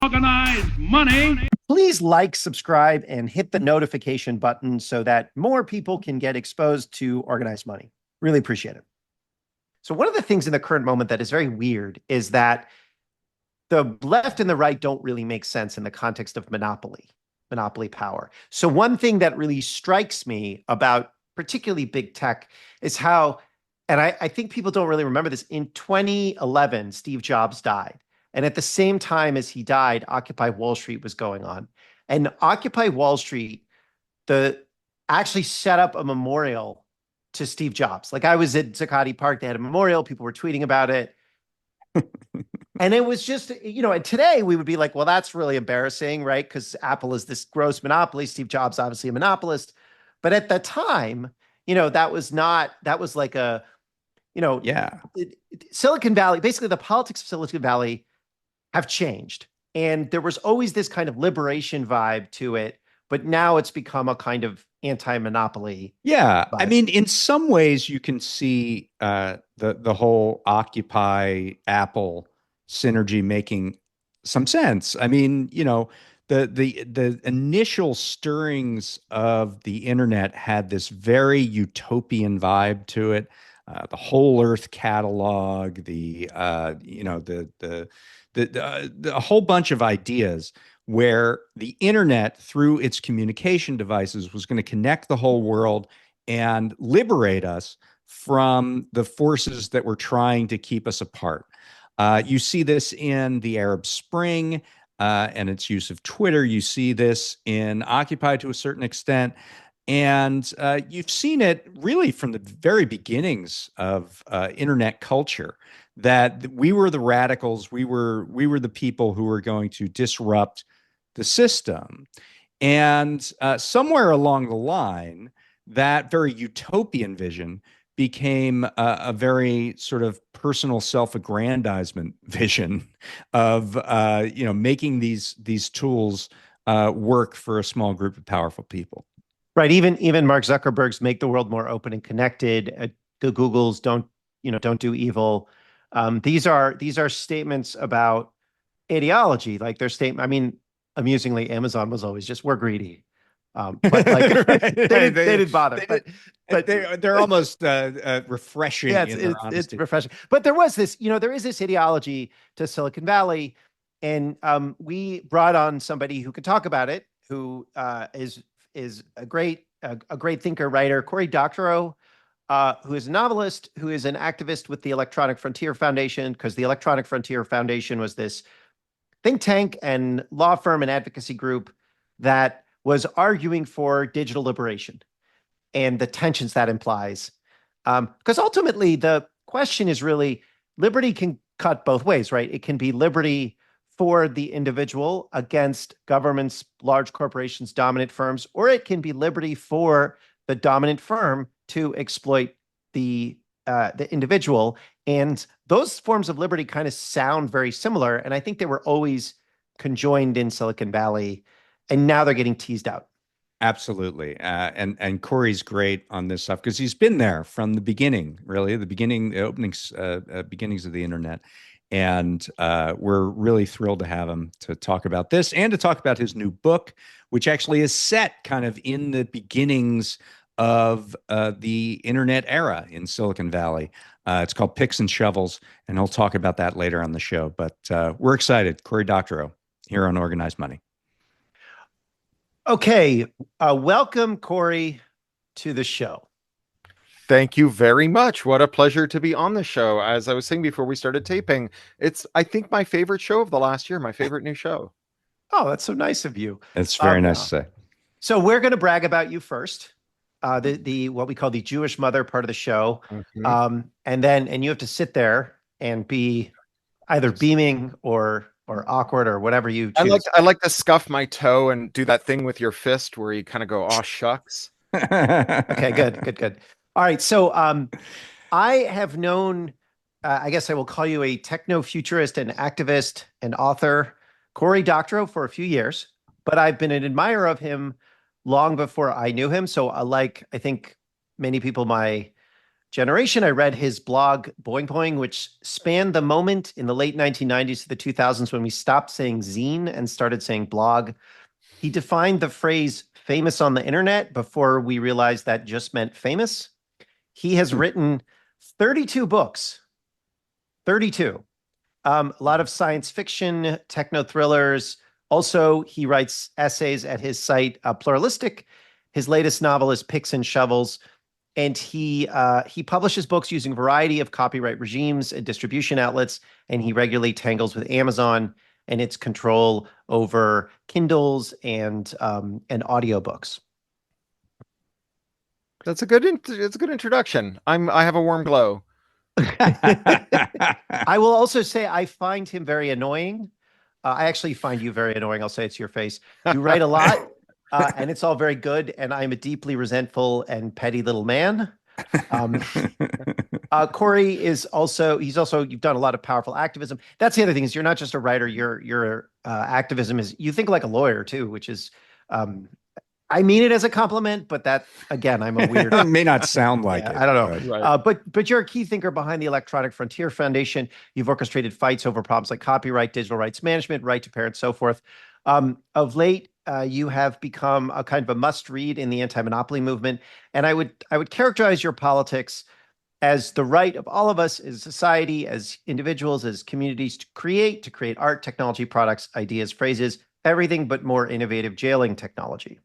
Organized money. Please like, subscribe, and hit the notification button so that more people can get exposed to organized money. Really appreciate it. So one of the things in the current moment that is very weird is that the left and the right don't really make sense in the context of monopoly power. So one thing that really strikes me about particularly big tech is how, and I think people don't really remember this, in 2011, Steve Jobs died. And at the same time as he died, Occupy Wall Street was going on. And Occupy Wall Street, actually set up a memorial to Steve Jobs. Like, I was at Zuccotti Park, they had a memorial, people were tweeting about it. And it was just, and today we would be like, well, that's really embarrassing, right? Because Apple is this gross monopoly. Steve Jobs, obviously a monopolist. But at the time, that was like a, Silicon Valley, basically the politics of Silicon Valley have changed. And there was always this kind of liberation vibe to it, but now it's become a kind of anti-monopoly. Yeah. vibe. I mean, in some ways you can see the whole Occupy Apple synergy making some sense. I mean, the initial stirrings of the internet had this very utopian vibe to it. The Whole Earth catalog, the whole bunch of ideas where the internet, through its communication devices, was going to connect the whole world and liberate us from the forces that were trying to keep us apart. You see this in the Arab Spring and its use of Twitter. You see this in Occupy to a certain extent. And you've seen it really from the very beginnings of internet culture, that we were the radicals. We were the people who were going to disrupt the system. And somewhere along the line, that very utopian vision became a very sort of personal self-aggrandizement vision of making these tools work for a small group of powerful people. Right. Even Mark Zuckerberg's make the world more open and connected. The Googles don't do evil. These are statements about ideology. Like their statement. I mean, amusingly, Amazon was always just, we're greedy. But like they didn't bother. But they're almost refreshing. Yeah, in their it's refreshing. But there was this, there is this ideology to Silicon Valley, and we brought on somebody who could talk about it, who is a great thinker, writer, Cory Doctorow, who is a novelist, who is an activist with the Electronic Frontier Foundation, because the Electronic Frontier Foundation was this think tank and law firm and advocacy group that was arguing for digital liberation and the tensions that implies. Because ultimately, the question is really, liberty can cut both ways, right? It can be liberty for the individual against governments, large corporations, dominant firms, or it can be liberty for the dominant firm to exploit the individual. And those forms of liberty kind of sound very similar. And I think they were always conjoined in Silicon Valley, and now they're getting teased out. Absolutely. And Cory's great on this stuff because he's been there from the beginning, really, the openings, beginnings of the internet. And we're really thrilled to have him to talk about this and to talk about his new book, which actually is set kind of in the beginnings of the internet era in Silicon Valley. It's called Picks and Shovels, and he'll talk about that later on the show. But we're excited. Cory Doctorow here on Organized Money. Okay. Welcome, Cory, to the show. Thank you very much. What a pleasure to be on the show. As I was saying before we started taping, it's, I think, my favorite show of the last year, my favorite new show. Oh, that's so nice of you. It's very nice to say. So we're going to brag about you first. The what we call the Jewish mother part of the show. Mm-hmm. And you have to sit there and be either beaming or awkward or whatever you choose. I like to scuff my toe and do that thing with your fist where you kind of go, "Oh shucks." Okay, good. All right, so I have known, I guess I will call you a techno-futurist and activist and author, Cory Doctorow, for a few years, but I've been an admirer of him long before I knew him. So I think many people my generation. I read his blog, Boing Boing, which spanned the moment in the late 1990s to the 2000s when we stopped saying zine and started saying blog. He defined the phrase famous on the internet before we realized that just meant famous. He has written 32 books, 32. A lot of science fiction, techno thrillers. Also, he writes essays at his site, Pluralistic. His latest novel is Picks and Shovels. And he publishes books using a variety of copyright regimes and distribution outlets, and he regularly tangles with Amazon and its control over Kindles and audiobooks. It's a good introduction. I have a warm glow. I will also say I find him very annoying. I actually find you very annoying. I'll say it to your face. You write a lot, and it's all very good. And I'm a deeply resentful and petty little man. Cory is also, you've done a lot of powerful activism. That's the other thing is you're not just a writer. Your activism is, you think like a lawyer too, which is, I mean it as a compliment, but that, again, I'm a weird. It may not sound like it. I don't know. Right. But you're a key thinker behind the Electronic Frontier Foundation. You've orchestrated fights over problems like copyright, digital rights management, right to parent, so forth. Of late, you have become a kind of a must-read in the anti-monopoly movement. And I would characterize your politics as the right of all of us as society, as individuals, as communities to create art, technology, products, ideas, phrases, everything but more innovative jailing technology.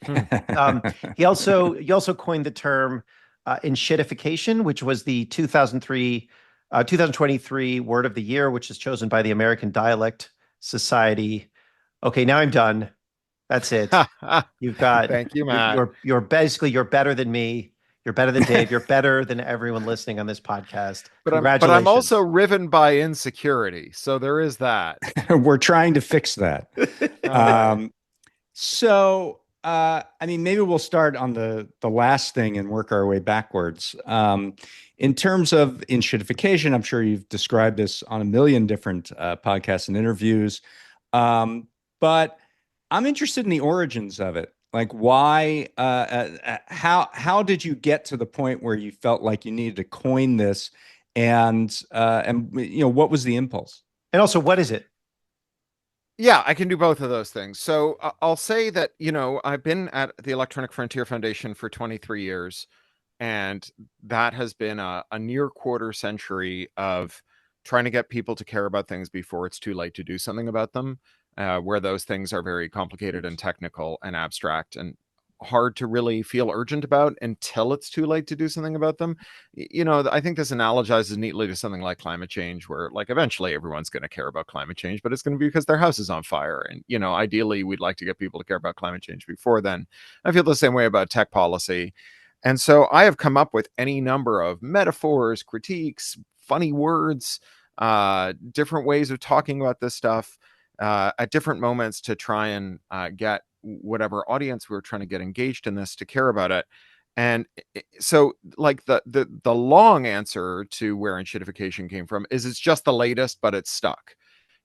You also coined the term Enshitification, which was the 2023 word of the year, which is chosen by the American Dialect Society. Okay, now I'm done. That's it. You've got. Thank you, Matt. You're better than me. You're better than Dave. You're better than everyone listening on this podcast. But Congratulations. I'm also riven by insecurity, so there is that. We're trying to fix that. So. I mean, maybe we'll start on the last thing and work our way backwards. In terms of enshitification, I'm sure you've described this on a million different podcasts and interviews, but I'm interested in the origins of it. Like, why? How did you get to the point where you felt like you needed to coin this, and what was the impulse? And also, what is it? Yeah, I can do both of those things. So I'll say that, I've been at the Electronic Frontier Foundation for 23 years, and that has been a near quarter century of trying to get people to care about things before it's too late to do something about them, where those things are very complicated and technical and abstract and hard to really feel urgent about until it's too late to do something about them. I think this analogizes neatly to something like climate change, where like eventually everyone's going to care about climate change, but it's going to be because their house is on fire. And, ideally we'd like to get people to care about climate change before then. I feel the same way about tech policy. And so I have come up with any number of metaphors, critiques, funny words, different ways of talking about this stuff at different moments to try and get whatever audience we were trying to get engaged in this to care about it. And so like the long answer to where enshitification came from is it's just the latest, but it's stuck.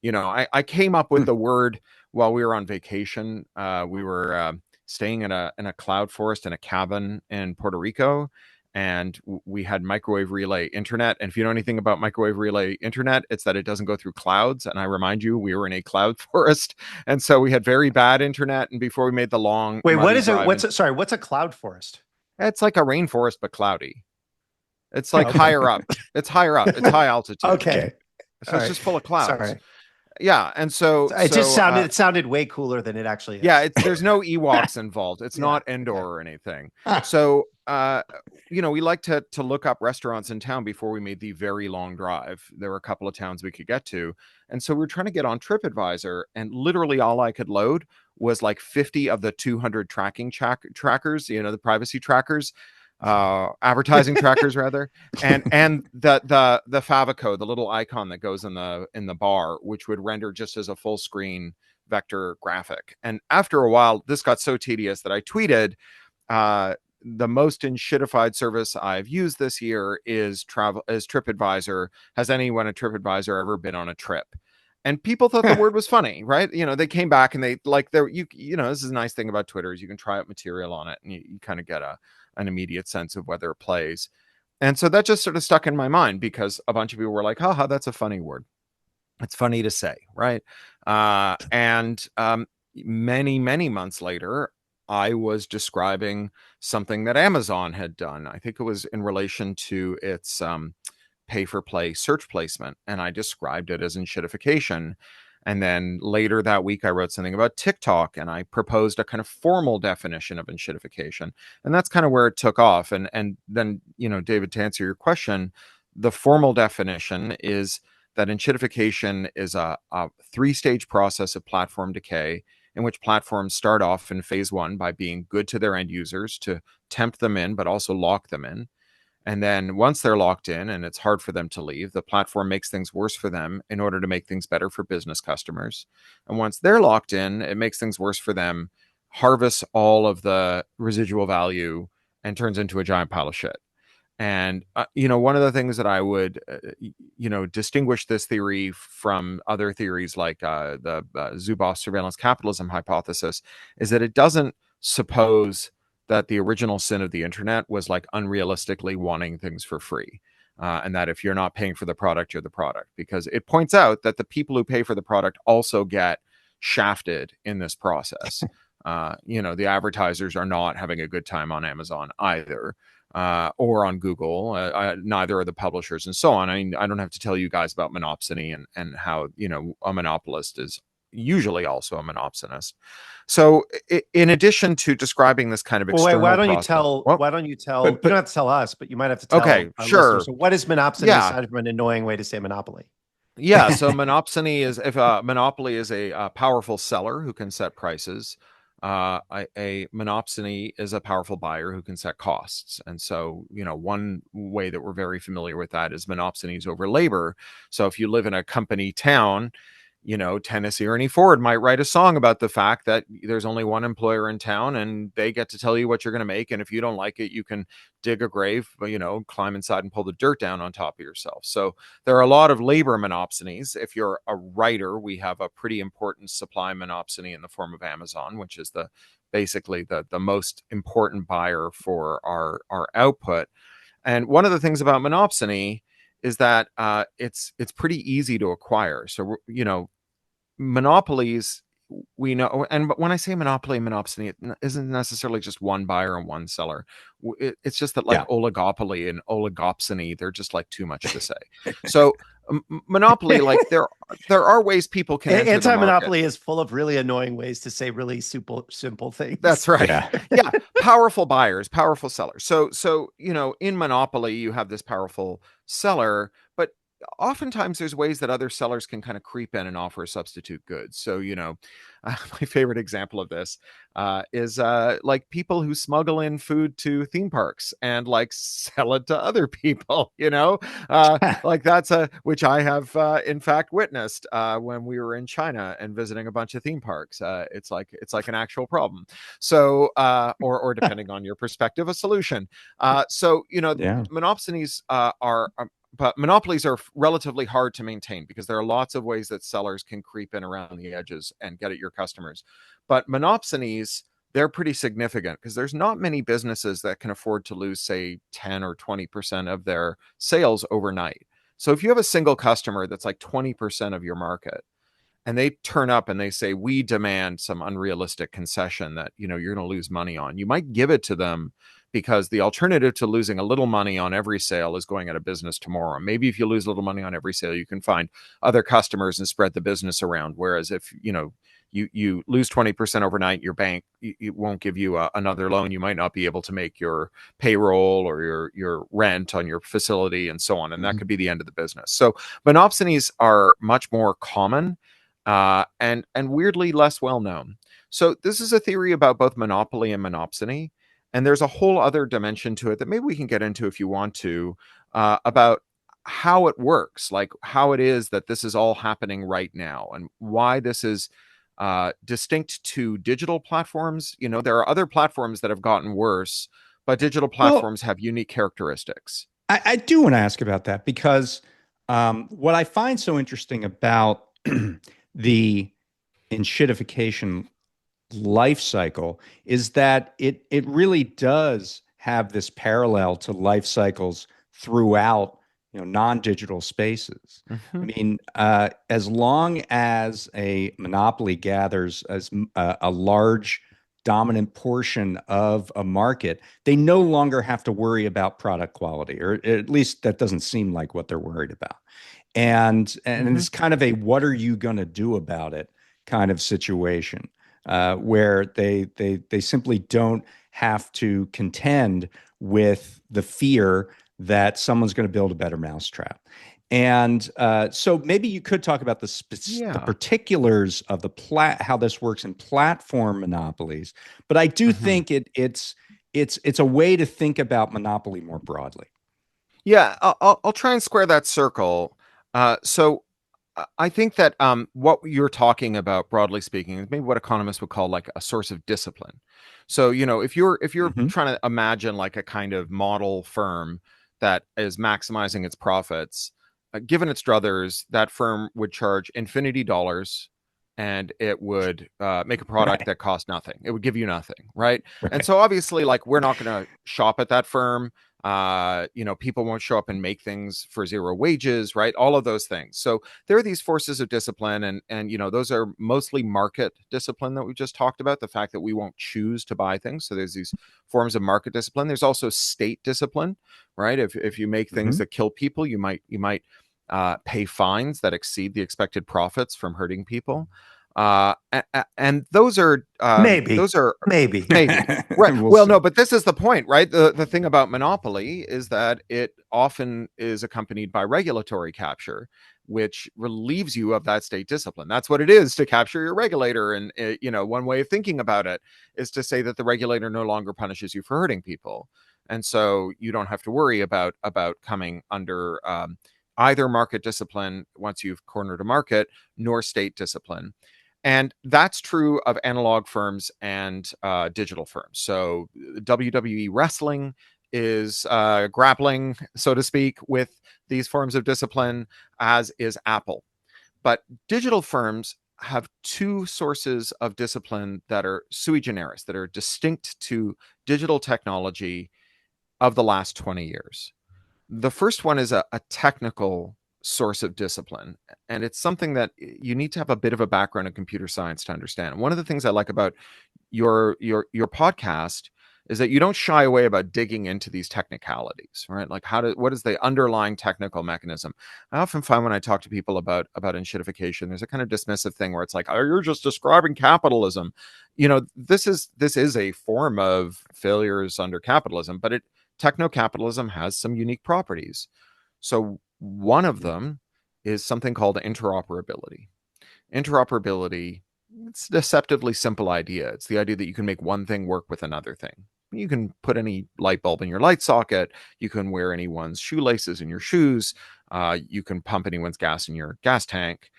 I came up with the word while we were on vacation. We were staying in a cloud forest in a cabin in Puerto Rico, and we had microwave relay internet. And if you know anything about microwave relay internet, it's that it doesn't go through clouds. And I remind you, we were in a cloud forest, and so we had very bad internet. And before we made the long what is it? What's a cloud forest? It's like a rainforest but cloudy. It's like higher up. It's higher up. It's high altitude. Okay, so it's just full of clouds. Sorry. Yeah, and so it sounded way cooler than it actually is. Yeah, there's no Ewoks involved. It's not Endor or anything. So we like to look up restaurants in town before we made the very long drive. There were a couple of towns we could get to, and so we were trying to get on TripAdvisor, and literally all I could load was like 50 of the 200 tracking trackers, the privacy trackers. Advertising trackers rather, and the favicon, the little icon that goes in the bar, which would render just as a full screen vector graphic. And after a while, this got so tedious that I tweeted, the most enshitified service I've used this year is TripAdvisor. Has anyone at TripAdvisor ever been on a trip? And people thought the word was funny, right? They came back and they like this is a nice thing about Twitter is you can try out material on it and you kind of get an immediate sense of whether it plays. And so that just sort of stuck in my mind because a bunch of people were like, haha, that's a funny word. It's funny to say, right? And many, many months later, I was describing something that Amazon had done. I think it was in relation to its pay-for-play search placement, and I described it as enshitification. And then later that week, I wrote something about TikTok, and I proposed a kind of formal definition of enshitification, and that's kind of where it took off. And then, David, to answer your question, the formal definition is that enshitification is a three-stage process of platform decay in which platforms start off in phase one by being good to their end users to tempt them in, but also lock them in. And then once they're locked in and it's hard for them to leave, the platform makes things worse for them in order to make things better for business customers. And once they're locked in, it makes things worse for them, harvests all of the residual value, and turns into a giant pile of shit. And, one of the things that I would, distinguish this theory from other theories like the Zuboff surveillance capitalism hypothesis is that it doesn't suppose that the original sin of the internet was like unrealistically wanting things for free. And that if you're not paying for the product, you're the product, because it points out that the people who pay for the product also get shafted in this process. The advertisers are not having a good time on Amazon either. Or on Google, neither are the publishers, and so on. I mean, I don't have to tell you guys about monopsony and how, a monopolist is usually also a monopsonist. So in addition to describing this kind of external why don't you process, tell, But- you don't have to tell us, but you might have to tell Okay, our sure. listeners. So what is monopsony aside from an annoying way to say monopoly? Yeah, so monopsony is if a monopoly is a powerful seller who can set prices. A monopsony is a powerful buyer who can set costs. And so, one way that we're very familiar with that is monopsonies over labor. So if you live in a company town, Tennessee Ernie Ford might write a song about the fact that there's only one employer in town and they get to tell you what you're going to make. And if you don't like it, you can dig a grave, climb inside and pull the dirt down on top of yourself. So there are a lot of labor monopsonies. If you're a writer, we have a pretty important supply monopsony in the form of Amazon, which is basically the most important buyer for our output. And one of the things about monopsony is that it's pretty easy to acquire. So, monopolies, we know, and when I say monopoly and monopsony, it isn't necessarily just one buyer and one seller. It's just that like oligopoly and oligopsony, they're just like too much to say. So monopoly, like there are ways people can enter the market. Anti-monopoly is full of really annoying ways to say really simple things. That's right. Yeah. Powerful buyers, powerful sellers. So in monopoly, you have this powerful seller, but oftentimes there's ways that other sellers can kind of creep in and offer substitute goods. So, my favorite example of this is like people who smuggle in food to theme parks and like sell it to other people, like that's which I have in fact witnessed when we were in China and visiting a bunch of theme parks. It's like an actual problem. So, or depending on your perspective, a solution. Monopsonies but monopolies are relatively hard to maintain because there are lots of ways that sellers can creep in around the edges and get at your customers. But monopsonies, they're pretty significant because there's not many businesses that can afford to lose, say, 10 or 20% of their sales overnight. So if you have a single customer that's like 20% of your market, and they turn up and they say, we demand some unrealistic concession that, you're going to lose money on, you might give it to them because the alternative to losing a little money on every sale is going out of business tomorrow. Maybe if you lose a little money on every sale, you can find other customers and spread the business around. Whereas if, you lose 20% overnight, your bank it won't give you another loan. You might not be able to make your payroll or your rent on your facility and so on. And that could be the end of the business. So monopsonies are much more common and weirdly less well known. So this is a theory about both monopoly and monopsony. And there's a whole other dimension to it that maybe we can get into if you want to, about how it works, like how it is that this is all happening right now and why this is distinct to digital platforms. There are other platforms that have gotten worse, but digital platforms have unique characteristics. I do want to ask about that because what I find so interesting about the enshitification life cycle is that it really does have this parallel to life cycles throughout, non-digital spaces. I mean, as long as a monopoly gathers a large dominant portion of a market, they no longer have to worry about product quality, or at least that doesn't seem like what they're worried about. And it's kind of a what are you going to do about it kind of situation, where they simply don't have to contend with the fear that someone's going to build a better mousetrap. And so maybe you could talk about the particulars of how this works in platform monopolies. But I do think it's a way to think about monopoly more broadly. Yeah, I'll try and square that circle. So I think that what you're talking about, broadly speaking, is maybe what economists would call like a source of discipline. So, if you're trying to imagine like a kind of model firm that is maximizing its profits, given its druthers, that firm would charge infinity dollars, and it would make a product that costs nothing. It would give you nothing, right? And so obviously, like, we're not going to shop at that firm. People won't show up and make things for zero wages, right? All of those things. So there are these forces of discipline, and those are mostly market discipline that we just talked about, the fact that we won't choose to buy things. So there's these forms of market discipline. There's also state discipline, right? If you make things that kill people, you might pay fines that exceed the expected profits from hurting people. And those are maybe right. Well, no, but this is the point, right? The thing about monopoly is that it often is accompanied by regulatory capture, which relieves you of that state discipline. That's what it is to capture your regulator. And one way of thinking about it is to say that the regulator no longer punishes you for hurting people, and so you don't have to worry about coming under either market discipline once you've cornered a market, nor state discipline. And that's true of analog firms and digital firms. So WWE Wrestling is grappling, so to speak, with these forms of discipline, as is Apple. But digital firms have two sources of discipline that are sui generis, that are distinct to digital technology of the last 20 years. The first one is a technical source of discipline, and it's something that you need to have a bit of a background in computer science to understand. One of the things I like about your podcast is that you don't shy away about digging into these technicalities, right? Like what is the underlying technical mechanism? I often find when I talk to people about enshitification, there's a kind of dismissive thing where it's like, oh, you're just describing capitalism. This is a form of failures under capitalism, but techno-capitalism has some unique properties. So one of them is something called interoperability. Interoperability, it's a deceptively simple idea. It's the idea that you can make one thing work with another thing. You can put any light bulb in your light socket. You can wear anyone's shoelaces in your shoes. You can pump anyone's gas in your gas tank.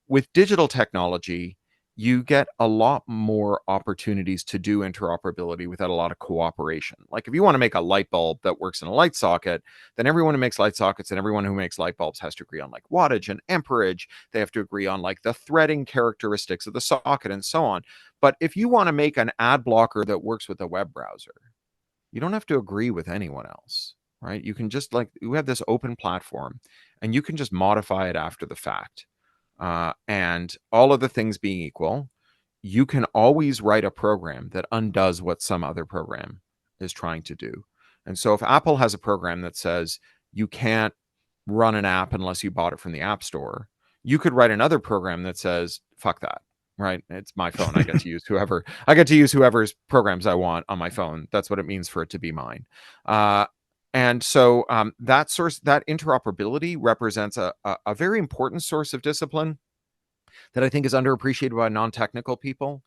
With digital technology, you get a lot more opportunities to do interoperability without a lot of cooperation. Like if you want to make a light bulb that works in a light socket, then everyone who makes light sockets and everyone who makes light bulbs has to agree on like wattage and amperage. They have to agree on like the threading characteristics of the socket and so on. But if you want to make an ad blocker that works with a web browser, you don't have to agree with anyone else, right? You can just you have this open platform and you can just modify it after the fact. And all of the things being equal, you can always write a program that undoes what some other program is trying to do. And so if Apple has a program that says you can't run an app unless you bought it from the App Store, you could write another program that says, fuck that, right? It's my phone. I get to use whoever's programs I want on my phone. That's what it means for it to be mine. And so that interoperability represents a very important source of discipline that I think is underappreciated by non-technical people,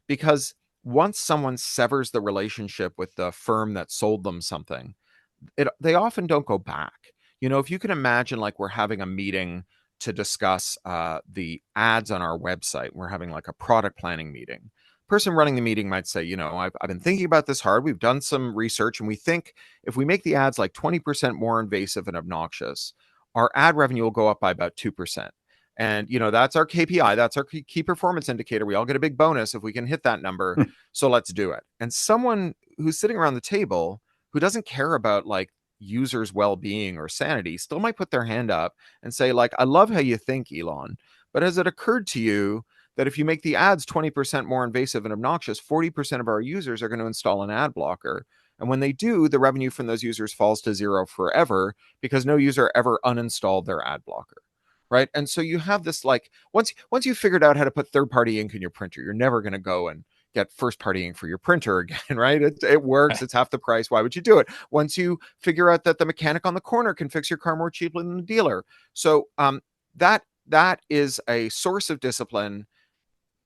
because once someone severs the relationship with the firm that sold them something, they often don't go back. If you can imagine, like, we're having a meeting to discuss the ads on our website, we're having like a product planning meeting. Person running the meeting might say, I've been thinking about this hard. We've done some research, and we think if we make the ads like 20% more invasive and obnoxious, our ad revenue will go up by about 2%. And, that's our KPI. That's our key performance indicator. We all get a big bonus if we can hit that number. So let's do it. And someone who's sitting around the table who doesn't care about like users' well-being or sanity still might put their hand up and say, like, I love how you think, Elon, but has it occurred to you that if you make the ads 20% more invasive and obnoxious, 40% of our users are going to install an ad blocker? And when they do, the revenue from those users falls to zero forever because no user ever uninstalled their ad blocker. Right. And so you have this, like, once you've figured out how to put third-party ink in your printer, you're never going to go and get first-party ink for your printer again, right? It works. It's half the price. Why would you do it? Once you figure out that the mechanic on the corner can fix your car more cheaply than the dealer. So that is a source of discipline.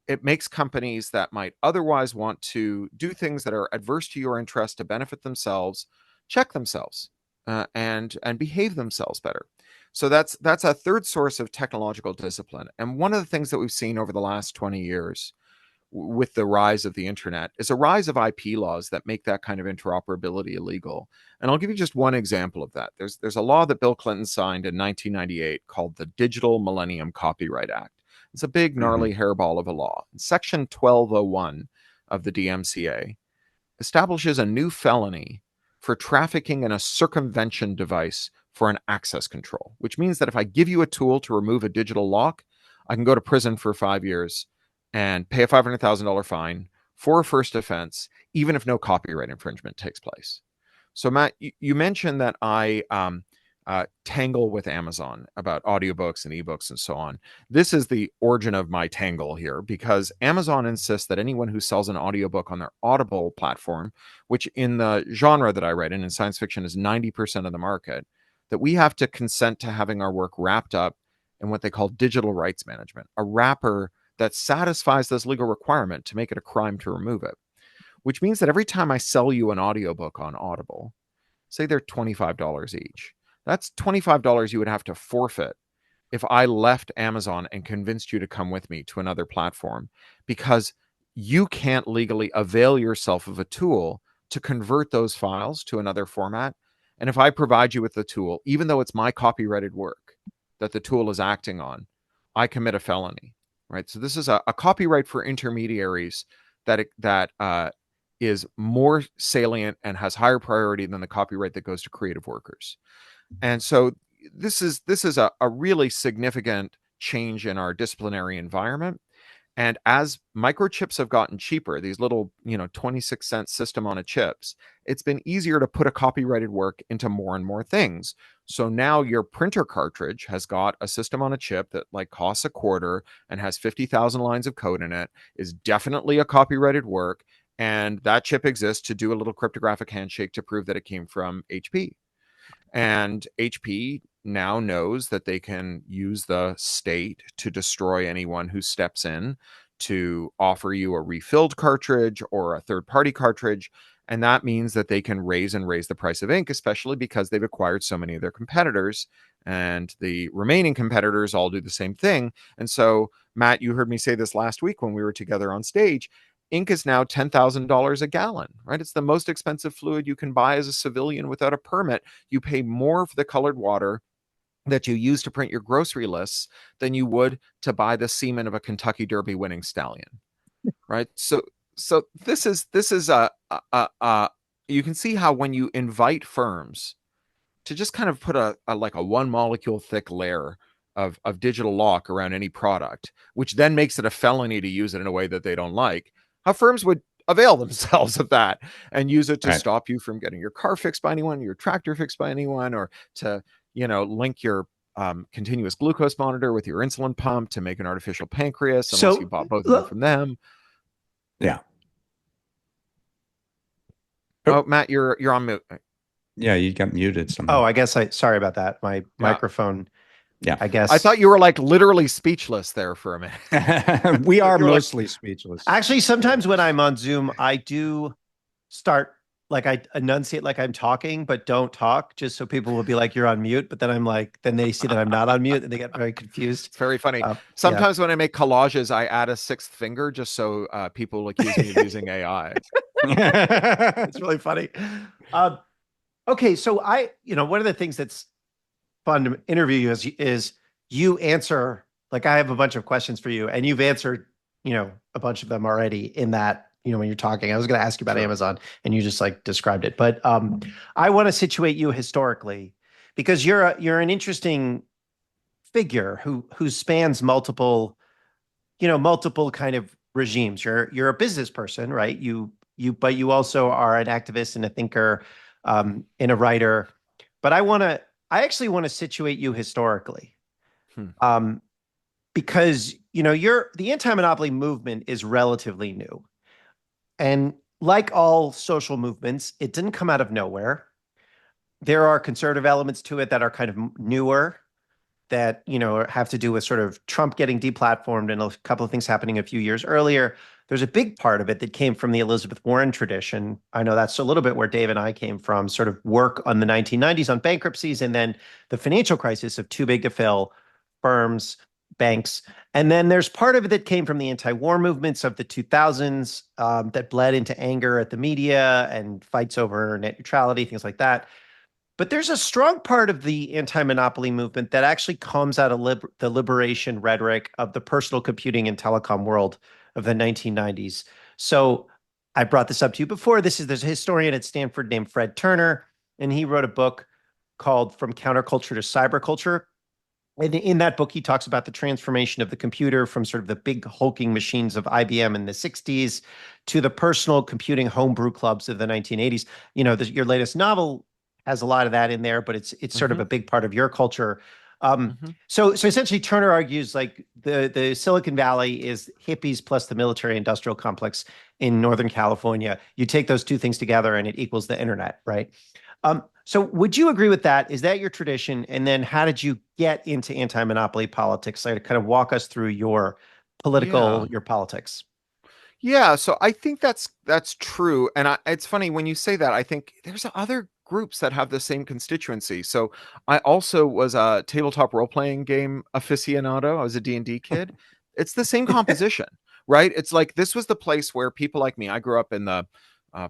It makes companies that might otherwise want to do things that are adverse to your interest to benefit themselves, check themselves and behave themselves better. So that's a third source of technological discipline. And one of the things that we've seen over the last 20 years with the rise of the internet is a rise of IP laws that make that kind of interoperability illegal. And I'll give you just one example of that. There's a law that Bill Clinton signed in 1998 called the Digital Millennium Copyright Act. It's a big, gnarly hairball of a law. Section 1201 of the DMCA establishes a new felony for trafficking in a circumvention device for an access control, which means that if I give you a tool to remove a digital lock, I can go to prison for 5 years and pay a $500,000 fine for a first offense, even if no copyright infringement takes place. So, Matt, you mentioned that I tangle with Amazon about audiobooks and ebooks and so on. This is the origin of my tangle here, because Amazon insists that anyone who sells an audiobook on their Audible platform, which in the genre that I write in science fiction is 90% of the market, that we have to consent to having our work wrapped up in what they call digital rights management, a wrapper that satisfies this legal requirement to make it a crime to remove it. Which means that every time I sell you an audiobook on Audible, say they're $25 each, that's $25 you would have to forfeit if I left Amazon and convinced you to come with me to another platform, because you can't legally avail yourself of a tool to convert those files to another format. And if I provide you with the tool, even though it's my copyrighted work that the tool is acting on, I commit a felony, right? So this is a copyright for intermediaries that is more salient and has higher priority than the copyright that goes to creative workers. And so this is a really significant change in our disciplinary environment. And as microchips have gotten cheaper, these little, 26-cent system on a chips, it's been easier to put a copyrighted work into more and more things. So now your printer cartridge has got a system on a chip that like costs $0.25 and has 50,000 lines of code in it, is definitely a copyrighted work. And that chip exists to do a little cryptographic handshake to prove that it came from HP. And HP now knows that they can use the state to destroy anyone who steps in to offer you a refilled cartridge or a third-party cartridge. And that means that they can raise the price of ink, especially because they've acquired so many of their competitors. And the remaining competitors all do the same thing. And so, Matt, you heard me say this last week when we were together on stage. Ink is now $10,000 a gallon, right? It's the most expensive fluid you can buy as a civilian without a permit. You pay more for the colored water that you use to print your grocery lists than you would to buy the semen of a Kentucky Derby winning stallion, right? So this is you can see how when you invite firms to just kind of put a one molecule thick layer of digital lock around any product, which then makes it a felony to use it in a way that they don't like, how firms would avail themselves of that and use it to stop you from getting your car fixed by anyone, your tractor fixed by anyone, or to, link your continuous glucose monitor with your insulin pump to make an artificial pancreas, unless you bought both of them from them. Yeah. Oh, Matt, you're on mute. Yeah, you got muted somehow. Oh, I guess sorry about that. My microphone. Yeah. I guess. I thought you were like literally speechless there for a minute. We are mostly speechless. Actually, sometimes when I'm on Zoom, I do start I enunciate like I'm talking, but don't talk, just so people will be like, you're on mute. But then I'm like, then they see that I'm not on mute and they get very confused. It's very funny. Sometimes when I make collages, I add a sixth finger just so people accuse me of using AI. It's really funny. Okay. So one of the things that's fun to interview you is you answer, I have a bunch of questions for you and you've answered, a bunch of them already in that when you're talking. I was going to ask you about Sure. Amazon, and you just like described it. But I want to situate you historically because you're an interesting figure who spans multiple kind of regimes. You're a business person, right? But you also are an activist and a thinker, and a writer. But I actually want to situate you historically, Hmm. because the anti-monopoly movement is relatively new, and like all social movements, it didn't come out of nowhere. There are conservative elements to it that are kind of newer, that have to do with sort of Trump getting deplatformed and a couple of things happening a few years earlier. There's a big part of it that came from the Elizabeth Warren tradition. I know that's a little bit where Dave and I came from, sort of work on the 1990s on bankruptcies, and then the financial crisis of too big to fail firms, banks. And then there's part of it that came from the anti-war movements of the 2000s, that bled into anger at the media and fights over net neutrality, things like that. But there's a strong part of the anti-monopoly movement that actually comes out of the liberation rhetoric of the personal computing and telecom world of the 1990s. So I brought this up to you before. There's a historian at Stanford named Fred Turner, and he wrote a book called From Counterculture to Cyberculture. And in that book, he talks about the transformation of the computer from sort of the big hulking machines of IBM in the 60s to the personal computing homebrew clubs of the 1980s. Your latest novel has a lot of that in there, but it's sort of a big part of your culture. So essentially, Turner argues like the Silicon Valley is hippies plus the military industrial complex in Northern California. You take those two things together, and it equals the internet, right? So would you agree with that? Is that your tradition? And then how did you get into anti-monopoly politics? Like, kind of walk us through your politics. Yeah, so I think that's true, and it's funny when you say that. I think there's other groups that have the same constituency. So I also was a tabletop role-playing game aficionado. I was a D&D kid. It's the same composition, right? It's like this was the place where people like me. I grew up in the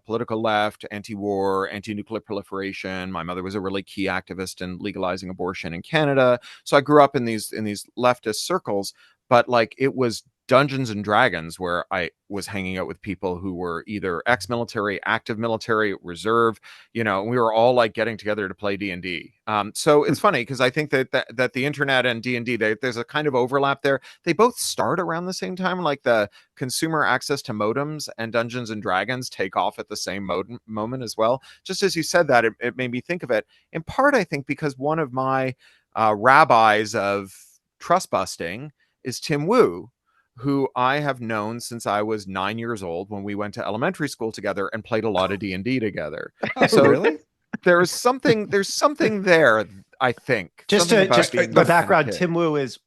political left, anti-war, anti-nuclear proliferation. My mother was a really key activist in legalizing abortion in Canada. So I grew up in these leftist circles, but like it was Dungeons and Dragons where I was hanging out with people who were either ex-military, active military, reserve, and we were all like getting together to play D&D. So it's funny because I think that the internet and D&D, there's a kind of overlap there. They both start around the same time, like the consumer access to modems and Dungeons and Dragons take off at the same moment as well. Just as you said that, it made me think of it in part, I think, because one of my rabbis of trust busting is Tim Wu, who I have known since I was 9 years old when we went to elementary school together and played a lot of D&D together. So really? There's something there, I think. Just Something the background, Tim Wu is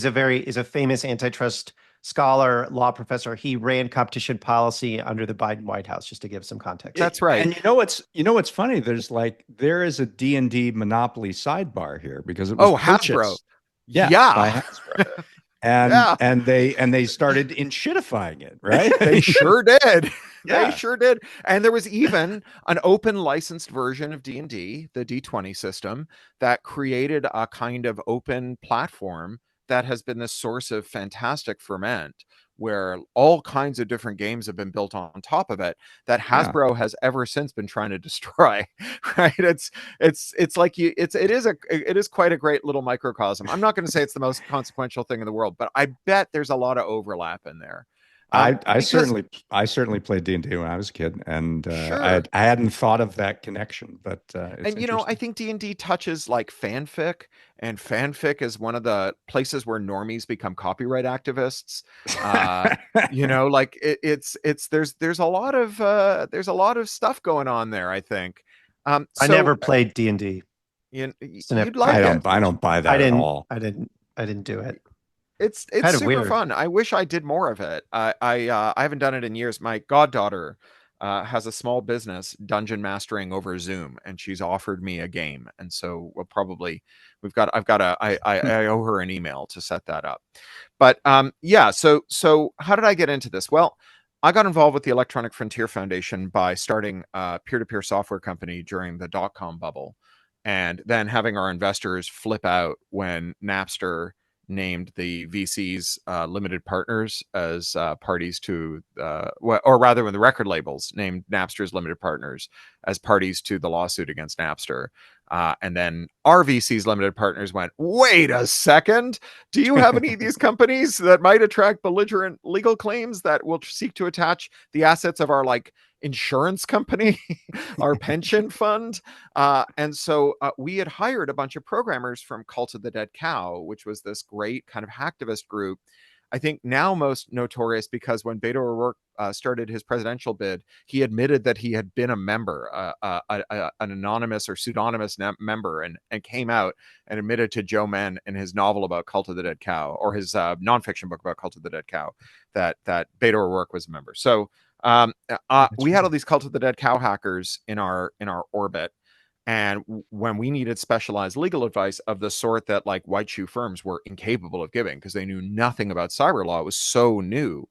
a famous antitrust scholar, law professor. He ran competition policy under the Biden White House, just to give some context. That's right. And what's funny? There is a D&D monopoly sidebar here because it was purchased. Hasbro. Yeah. By Hasbro. And they started enshittifying it, right? They sure did. Yeah. They sure did. And there was even an open licensed version of D&D, the D20 system, that created a kind of open platform that has been the source of fantastic ferment, where all kinds of different games have been built on top of it that Hasbro has ever since been trying to destroy. Right? It's like it is quite a great little microcosm. I'm not going to say it's the most consequential thing in the world, but I bet there's a lot of overlap in there. I certainly played D&D when I was a kid, and Sure. I hadn't thought of that connection. But I think D&D touches like fanfic, and fanfic is one of the places where normies become copyright activists. Like there's a lot of stuff going on there, I think. I never played D&D. You'd like I don't buy that at all. I didn't do it. It's kind of super weird. fun. I wish I did more of it. I haven't done it in years. My goddaughter has a small business dungeon mastering over Zoom, and she's offered me a game. And so I owe her an email to set that up. But so how did I get into this? Well, I got involved with the Electronic Frontier Foundation by starting a peer-to-peer software company during the dot-com bubble, and then having our investors flip out when Napster named the VCs limited partners as parties to, or rather, when the record labels named Napster's limited partners as parties to the lawsuit against Napster. And then our VC's limited partners went, wait a second, do you have any of these companies that might attract belligerent legal claims that will seek to attach the assets of our like insurance company, our pension fund? And so we had hired a bunch of programmers from Cult of the Dead Cow, which was this great kind of hacktivist group. I think now most notorious because when Beto O'Rourke started his presidential bid, he admitted that he had been a member, an anonymous or pseudonymous member, and came out and admitted to Joe Menn in his novel about Cult of the Dead Cow, or his nonfiction book about Cult of the Dead Cow, that Beto O'Rourke was a member. So we had all these Cult of the Dead Cow hackers in our orbit. And when we needed specialized legal advice of the sort that like white shoe firms were incapable of giving because they knew nothing about cyber law, it was so new,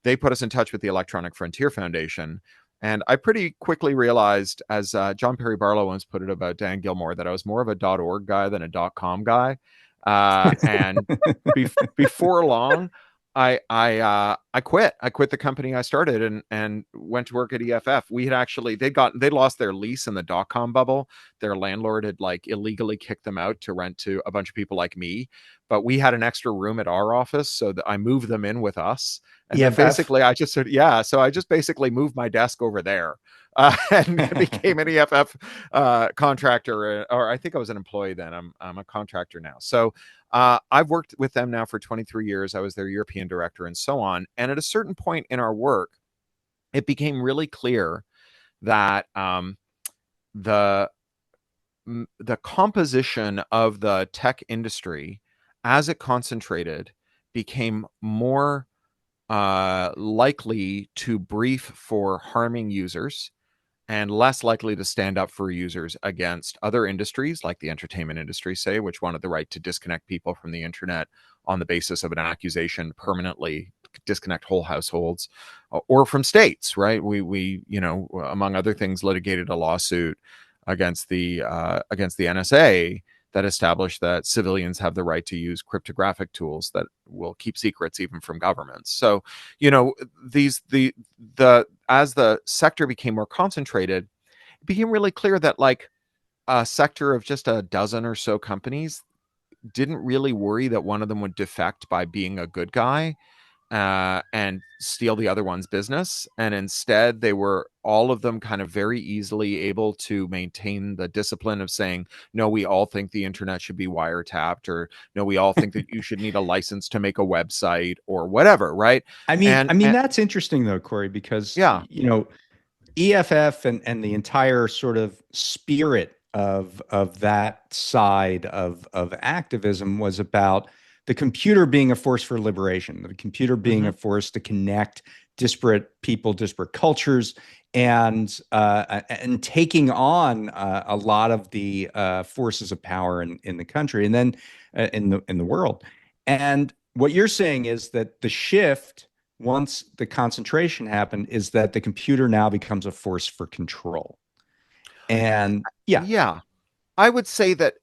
they put us in touch with the Electronic Frontier Foundation. And I pretty quickly realized, as John Perry Barlow once put it about Dan Gilmore, that I was more of a .org guy than a .com guy. And before long, I quit. I quit the company I started and went to work at EFF. We had actually they lost their lease in the .com bubble. Their landlord had like illegally kicked them out to rent to a bunch of people like me. But we had an extra room at our office, so that I moved them in with us. And then basically, I just basically moved my desk over there and became an EFF contractor, or I think I was an employee then. I'm a contractor now. So I've worked with them now for 23 years. I was their European director and so on. And at a certain point in our work, it became really clear that the composition of the tech industry as it concentrated became more likely to brief for harming users and less likely to stand up for users against other industries like the entertainment industry, say, which wanted the right to disconnect people from the internet on the basis of an accusation, permanently disconnect whole households, or from states, right? We among other things, litigated a lawsuit against the NSA that established that civilians have the right to use cryptographic tools that will keep secrets even from governments. So, as the sector became more concentrated, it became really clear that like a sector of just a dozen or so companies didn't really worry that one of them would defect by being a good guy and steal the other one's business. And instead, they were all of them kind of very easily able to maintain the discipline of saying, no, we all think the internet should be wiretapped, or no, we all think that you should need a license to make a website or whatever, right? I mean, that's interesting though, Cory, because EFF and the entire sort of spirit of that side of activism was about the computer being a force for liberation, the computer being a force to connect disparate people, disparate cultures, and taking on a lot of the forces of power in the country and then in the world. And what you're saying is that the shift, once the concentration happened, is that the computer now becomes a force for control. And I would say that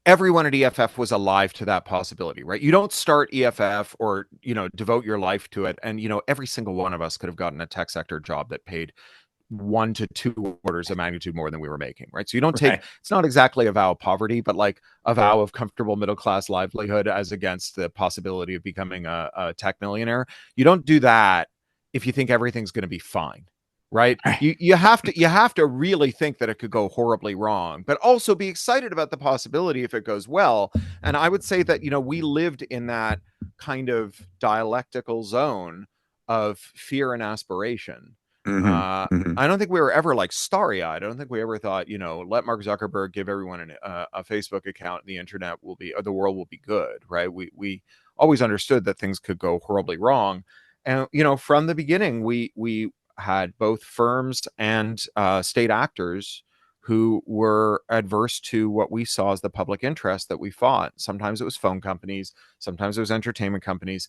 everyone at EFF was alive to that possibility, right? You don't start EFF or, devote your life to it. And, every single one of us could have gotten a tech sector job that paid 1 to 2 orders of magnitude more than we were making, right? So you don't take, it's not exactly a vow of poverty, but like a vow of comfortable middle-class livelihood as against the possibility of becoming a tech millionaire. You don't do that if you think everything's going to be fine. Right. You have to really think that it could go horribly wrong, but also be excited about the possibility if it goes well. And I would say that, we lived in that kind of dialectical zone of fear and aspiration. I don't think we were ever like starry-eyed. I don't think we ever thought, let Mark Zuckerberg give everyone a Facebook account and the internet will be, or the world will be good. Right. We always understood that things could go horribly wrong. And, from the beginning, we had both firms and state actors who were adverse to what we saw as the public interest that we fought. Sometimes it was phone companies, sometimes it was entertainment companies,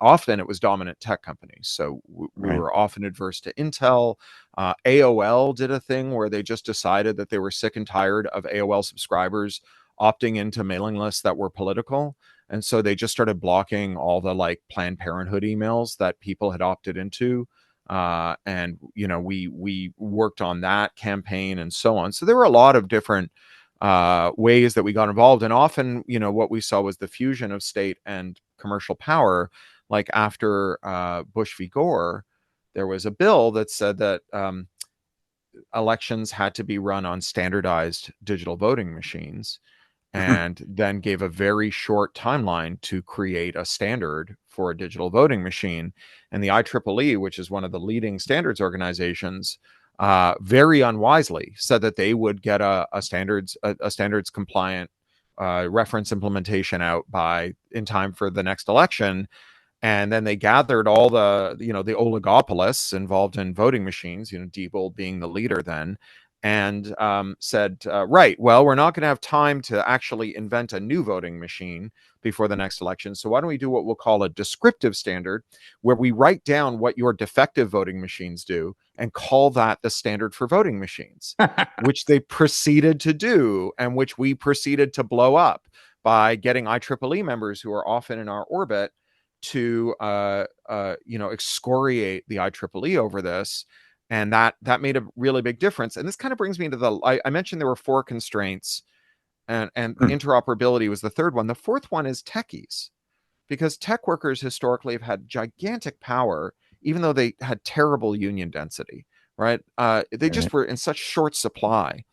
often it was dominant tech companies. So we were often adverse to Intel. AOL did a thing where they just decided that they were sick and tired of AOL subscribers opting into mailing lists that were political. And so they just started blocking all the like Planned Parenthood emails that people had opted into. And we worked on that campaign and so on. So there were a lot of different ways that we got involved. And often, what we saw was the fusion of state and commercial power. Like after Bush v. Gore, there was a bill that said that elections had to be run on standardized digital voting machines, and then gave a very short timeline to create a standard for a digital voting machine. And the IEEE, which is one of the leading standards organizations, very unwisely said that they would get a standards compliant reference implementation out in time for the next election. And then they gathered all the oligopolists involved in voting machines, Diebold being the leader then, and said, right, well, we're not going to have time to actually invent a new voting machine before the next election. So why don't we do what we'll call a descriptive standard, where we write down what your defective voting machines do and call that the standard for voting machines, which they proceeded to do, and which we proceeded to blow up by getting IEEE members who are often in our orbit to excoriate the IEEE over this. And that made a really big difference. And this kind of brings me to I mentioned there were 4 constraints, and interoperability was the third one. The fourth one is techies, because tech workers historically have had gigantic power, even though they had terrible union density, right? They just were in such short supply.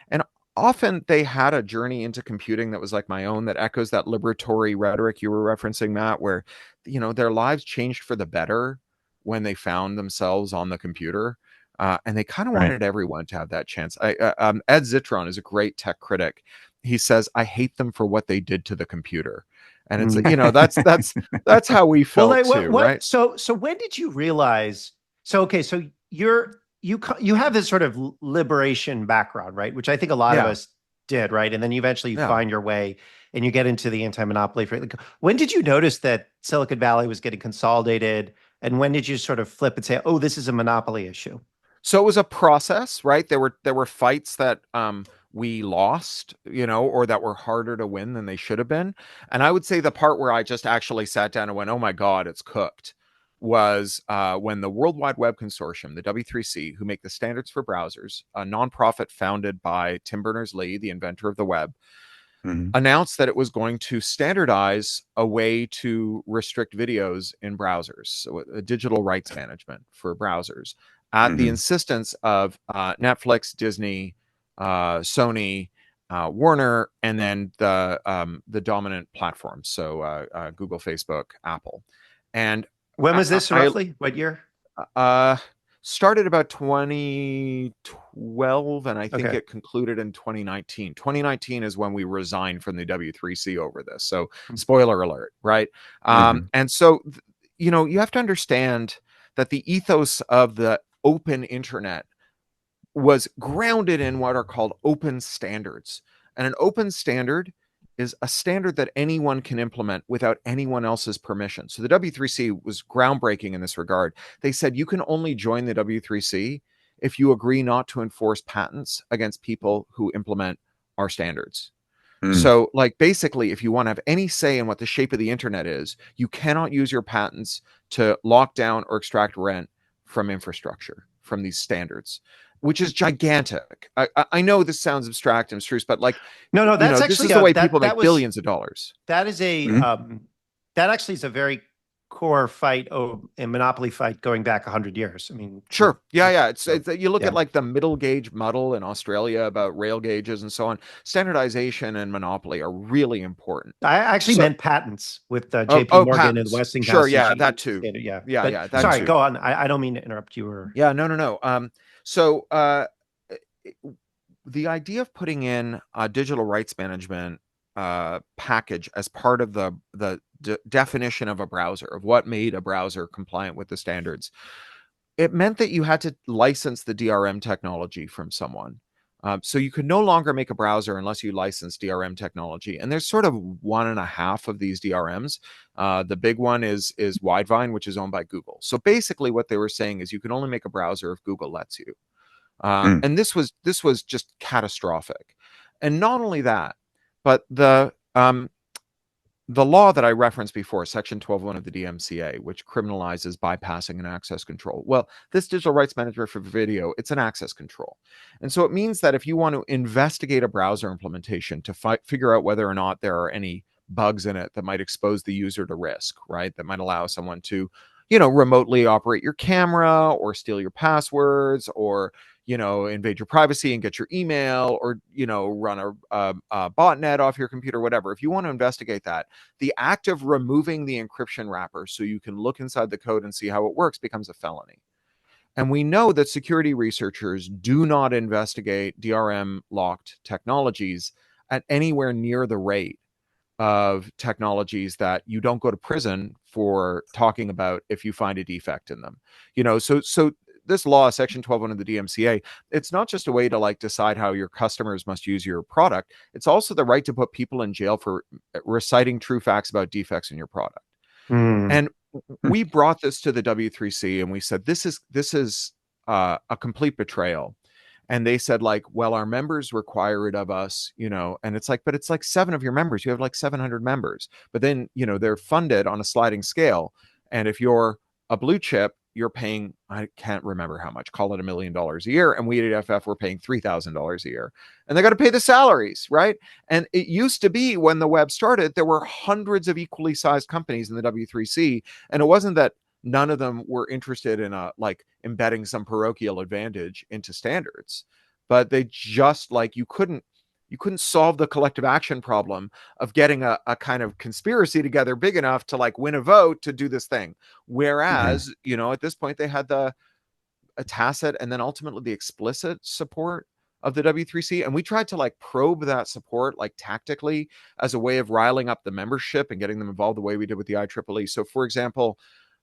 And often they had a journey into computing that was like my own, that echoes that liberatory rhetoric you were referencing, Matt, where, their lives changed for the better when they found themselves on the computer. And they kind of wanted everyone to have that chance. Ed Zitron is a great tech critic. He says, I hate them for what they did to the computer. And it's, that's how we felt right? So when did you realize, so you have this sort of liberation background, right? Which I think a lot of us did, right? And then eventually you find your way and you get into the anti-monopoly. When did you notice that Silicon Valley was getting consolidated? And when did you sort of flip and say, oh, this is a monopoly issue? So it was a process, right? There were fights that we lost, or that were harder to win than they should have been. And I would say the part where I just actually sat down and went, oh my God, it's cooked, was when the World Wide Web Consortium, the W3C, who make the standards for browsers, a nonprofit founded by Tim Berners-Lee, the inventor of the web, announced that it was going to standardize a way to restrict videos in browsers, so digital rights management for browsers, at the insistence of Netflix, Disney, Sony, Warner, and then the dominant platforms, so Google, Facebook, Apple. And when was this roughly? What year? Started about 2012, and I think it concluded in 2019. 2019 is when we resigned from the W3C over this. So spoiler alert, right? And so, you have to understand that the ethos of the open internet was grounded in what are called open standards. And an open standard is a standard that anyone can implement without anyone else's permission. So the W3C was groundbreaking in this regard. They said you can only join the W3C if you agree not to enforce patents against people who implement our standards. So like basically, if you want to have any say in what the shape of the internet is, you cannot use your patents to lock down or extract rent from infrastructure, from these standards, which is gigantic. I know this sounds abstract and abstruse, but like, no, that's actually this is the way people make billions of dollars. That is that actually is a very core fight, a monopoly fight going back 100 years. I mean, sure. Yeah. It's you look at like the middle gauge model in Australia about rail gauges and so on. Standardization and monopoly are really important. I actually meant patents with JP Morgan and Westinghouse. Sure. Yeah. That too. Yeah. Sorry, go on. I don't mean to interrupt you. No. So the idea of putting in a digital rights management package as part of the definition of a browser, of what made a browser compliant with the standards, it meant that you had to license the DRM technology from someone. So you could no longer make a browser unless you license DRM technology. And there's sort of 1.5 of these DRMs. The big one is Widevine, which is owned by Google. So basically what they were saying is you can only make a browser if Google lets you. And this was just catastrophic. And not only that, but the the law that I referenced before, Section 12.1 of the DMCA, which criminalizes bypassing an access control. Well, this digital rights management for video, it's an access control. And so it means that if you want to investigate a browser implementation to figure out whether or not there are any bugs in it that might expose the user to risk, right? That might allow someone to, remotely operate your camera or steal your passwords or, invade your privacy and get your email or, run a botnet off your computer, whatever. If you want to investigate that, the act of removing the encryption wrapper so you can look inside the code and see how it works becomes a felony. And we know that security researchers do not investigate DRM locked technologies at anywhere near the rate of technologies that you don't go to prison for talking about if you find a defect in them. So this law, Section 12.1 of the DMCA, it's not just a way to decide how your customers must use your product. It's also the right to put people in jail for reciting true facts about defects in your product. And we brought this to the W3C and we said, this is a complete betrayal. And they said, well, our members require it of us, and it's but it's 7 of your members. You have 700 members, but then, they're funded on a sliding scale. And if you're a blue chip, you're paying, I can't remember how much, call it $1 million a year. And we at FF, we're paying $3,000 a year. And they got to pay the salaries, right? And it used to be when the web started, there were hundreds of equally sized companies in the W3C. And it wasn't that none of them were interested in embedding some parochial advantage into standards, but they just you couldn't solve the collective action problem of getting a kind of conspiracy together big enough to win a vote to do this thing. Whereas, at this point they had a tacit and then ultimately the explicit support of the W3C. And we tried to probe that support tactically as a way of riling up the membership and getting them involved the way we did with the IEEE. So for example,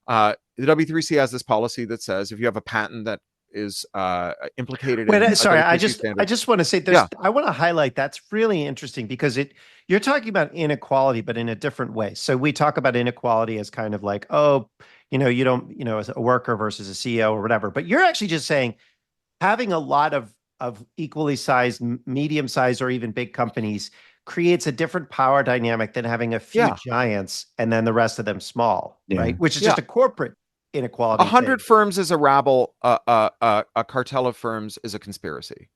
the W3C has this policy that says if you have a patent that is implicated in sorry, I standard. just want to say I want to highlight that's really interesting because you're talking about inequality, but in a different way. So we talk about inequality as kind of you don't, as a worker versus a CEO or whatever, but you're actually just saying having a lot of equally sized, medium sized, or even big companies creates a different power dynamic than having a few giants and then the rest of them small, right? Which is just a corporate inequality. 100 firms is a rabble. A cartel of firms is a conspiracy.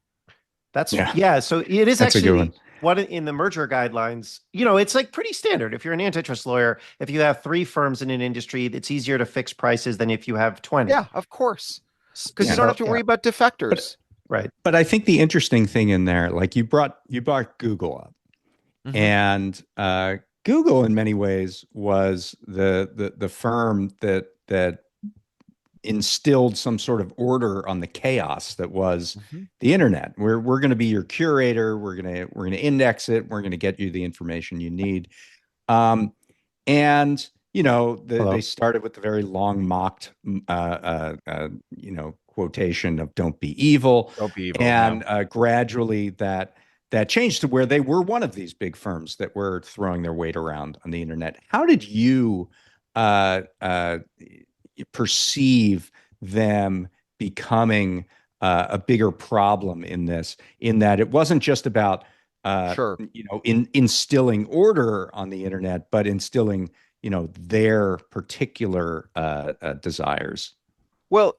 That's So it is actually what in the merger guidelines, it's pretty standard. If you're an antitrust lawyer, if you have 3 firms in an industry, it's easier to fix prices than if you have 20. Yeah, of course. Because you don't have to worry about defectors. Right. But I think the interesting thing in there, you brought Google up. Mm-hmm. And Google, in many ways, was the firm that instilled some sort of order on the chaos that was the internet. We're going to be your curator. We're going to index it. We're going to get you the information you need. And they started with the very long mocked quotation of "Don't be evil." Don't be evil. And gradually that changed to where they were one of these big firms that were throwing their weight around on the internet. How did you perceive them becoming a bigger problem in this, in that it wasn't just about instilling order on the internet, but instilling their particular desires? Well,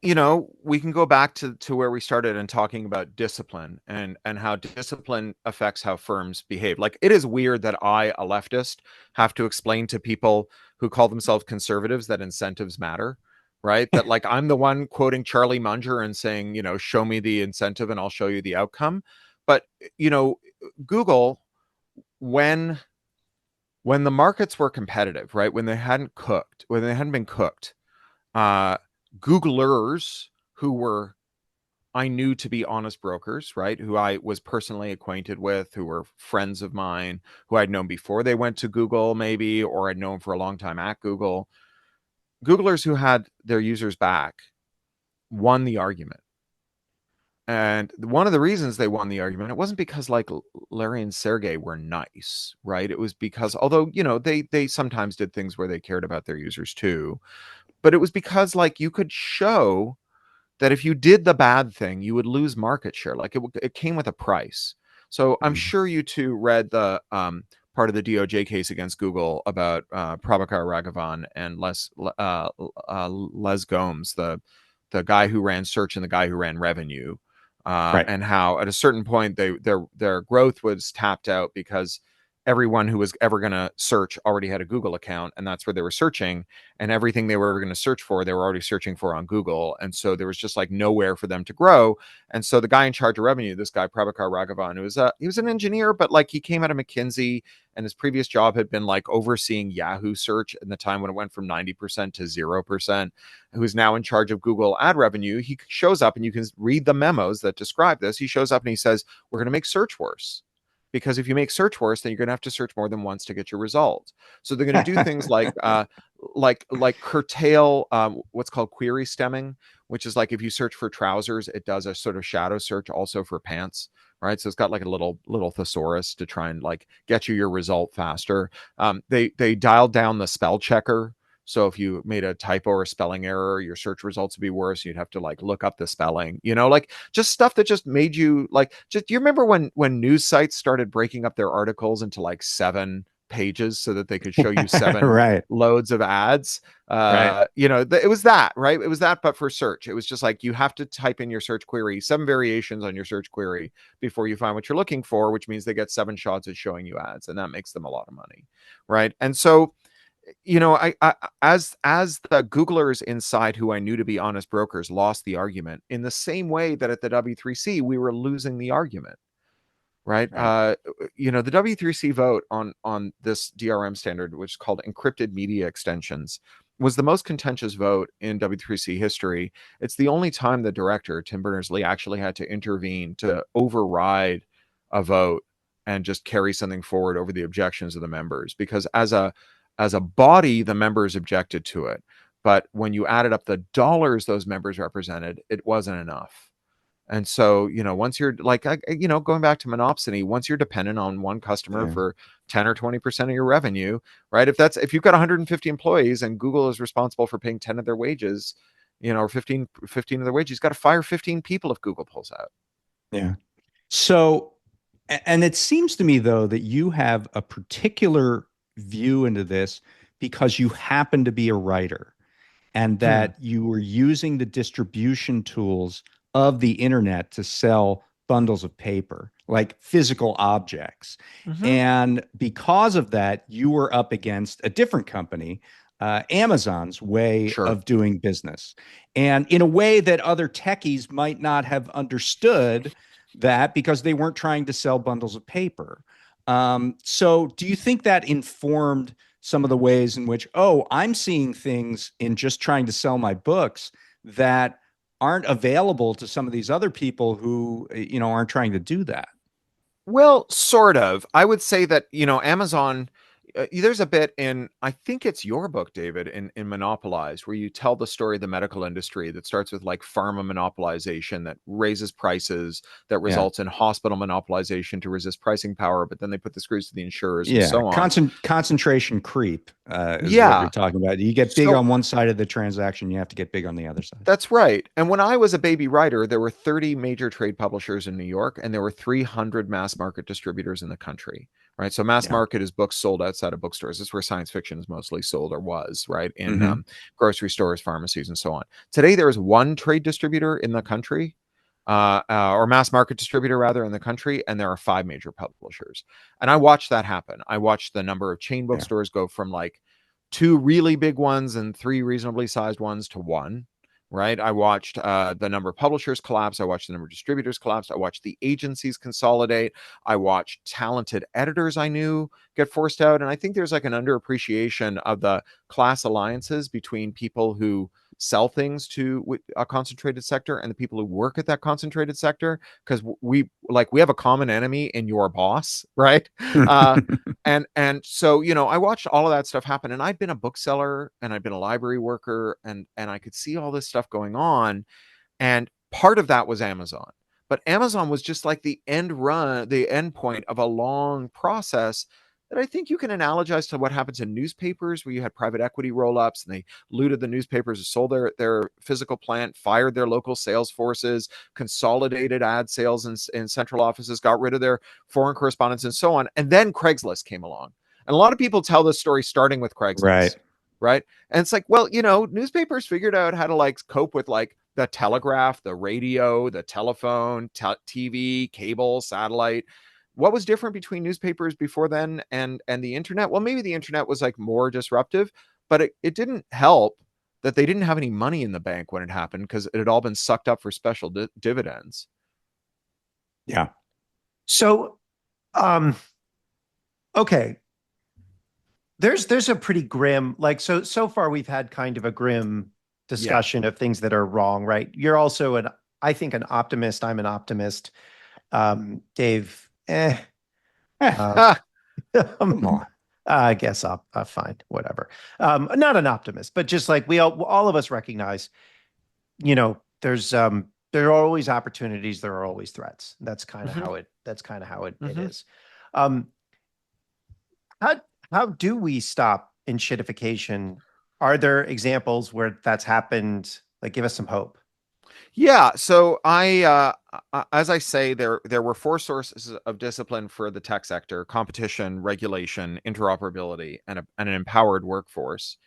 we can go back to where we started and talking about discipline and how discipline affects how firms behave. It is weird that I, a leftist, have to explain to people who call themselves conservatives that incentives matter, right? That I'm the one quoting Charlie Munger and saying, show me the incentive and I'll show you the outcome. But, Google, when the markets were competitive, right? When they hadn't been cooked, Googlers who I knew to be honest brokers, right? Who I was personally acquainted with, who were friends of mine, who I'd known before they went to Google maybe, or I'd known for a long time at Google. Googlers who had their users back won the argument. And one of the reasons they won the argument, it wasn't because Larry and Sergey were nice, right? It was because, although, they sometimes did things where they cared about their users too, but it was because you could show that if you did the bad thing, you would lose market share. It came with a price. So I'm sure you two read the part of the DOJ case against Google about Prabhakar Raghavan and Les Gomes, the guy who ran search and the guy who ran revenue, Right. and how at a certain point their growth was tapped out because everyone who was ever going to search already had a Google account, and that's where they were searching, and everything they were ever going to search for, they were already searching for on Google. And so there was just like nowhere for them to grow. And so the guy in charge of revenue, this guy, Prabhakar Raghavan, he was an engineer, but like he came out of McKinsey, and his previous job had been like overseeing Yahoo search in the time when it went from 90% to 0%, who is now in charge of Google ad revenue. He shows up, and you can read the memos that describe this. He shows up and he says, we're going to make search worse. Because if you make search worse, then you're going to have to search more than once to get your result. So they're going to do things like curtail what's called query stemming, which is like if you search for trousers, it does a sort of shadow search also for pants, right? So it's got like a little thesaurus to try and like get you your result faster. They dialed down the spell checker. So if you made a typo or a spelling error, your search results would be worse. You'd have to like look up the spelling, like just stuff that just made you like, just, do you remember when news sites started breaking up their articles into like 7 pages so that they could show you 7 Right. loads of ads? Right. It was that, right? It was that, but for search, it was just like, you have to type in your search query, 7 variations on your search query before you find what you're looking for, which means they get 7 shots at showing you ads. And that makes them a lot of money. Right. And so, I as the Googlers inside, who I knew to be honest brokers, lost the argument in the same way that at the W3C we were losing the argument, right? Right. The W3C vote on this DRM standard, which is called encrypted media extensions, was the most contentious vote in W3C history. It's the only time the director, Tim Berners-Lee, actually had to intervene to override a vote and just carry something forward over the objections of the members, because as a body, the members objected to it. But when you added up the dollars those members represented, it wasn't enough. And so, once you're like, going back to monopsony, once you're dependent on one customer for 10 or 20% of your revenue, right? If you've got 150 employees and Google is responsible for paying 10 of their wages, or 15 of their wages, you've got to fire 15 people if Google pulls out. Yeah. So, and it seems to me, though, that you have a particular view into this because you happen to be a writer, and that you were using the distribution tools of the internet to sell bundles of paper, like physical objects. And because of that, you were up against a different company, Amazon's way of doing business. And in a way that other techies might not have understood that, because they weren't trying to sell bundles of paper. So do you think that informed some of the ways in which, I'm seeing things in just trying to sell my books that aren't available to some of these other people who, aren't trying to do that? Well, sort of. I would say that, Amazon, there's a bit in, I think it's your book, David, in Monopolized, where you tell the story of the medical industry that starts with like pharma monopolization that raises prices, that results in hospital monopolization to resist pricing power, but then they put the screws to the insurers and so on. Concentration creep is what you're talking about. You get big on one side of the transaction, you have to get big on the other side. That's right. And when I was a baby writer, there were 30 major trade publishers in New York, and there were 300 mass market distributors in the country. Right. So mass market is books sold outside of bookstores. This is where science fiction is mostly sold, or was, right, in grocery stores, pharmacies, and so on. Today, there is one trade distributor in the country, or mass market distributor, rather, in the country, and there are 5 major publishers. And I watched that happen. I watched the number of chain bookstores go from like 2 really big ones and 3 reasonably sized ones to 1. Right. I watched the number of publishers collapse. I watched the number of distributors collapse. I watched the agencies consolidate. I watched talented editors I knew get forced out. And I think there's like an underappreciation of the class alliances between people who sell things to a concentrated sector and the people who work at that concentrated sector, because we have a common enemy in your boss, right? And so I watched all of that stuff happen, and I'd been a bookseller and I'd been a library worker, and I could see all this stuff going on, and part of that was Amazon. But Amazon was just like the end point of a long process that I think you can analogize to what happens in newspapers, where you had private equity roll-ups and they looted the newspapers, sold their physical plant, fired their local sales forces, consolidated ad sales in central offices, got rid of their foreign correspondents, and so on. And then Craigslist came along. And a lot of people tell this story starting with Craigslist. Right. And it's like, well, newspapers figured out how to like cope with like the telegraph, the radio, the telephone, TV, cable, satellite. What was different between newspapers before then and the internet? Well, maybe the internet was like more disruptive, but it didn't help that they didn't have any money in the bank when it happened, because it had all been sucked up for special dividends. Yeah. So, okay. There's a pretty grim, like, so far we've had kind of a grim discussion of things that are wrong, right? You're also I think an optimist. I'm an optimist. Dave, Come on. I guess I'll fine, whatever. Not an optimist, but just like all of us recognize, there are always opportunities, there are always threats. That's kind of how it is. How do we stop enshitification? Are there examples where that's happened? Like, give us some hope. Yeah. So as I say, there were 4 sources of discipline for the tech sector: competition, regulation, interoperability, and an empowered workforce.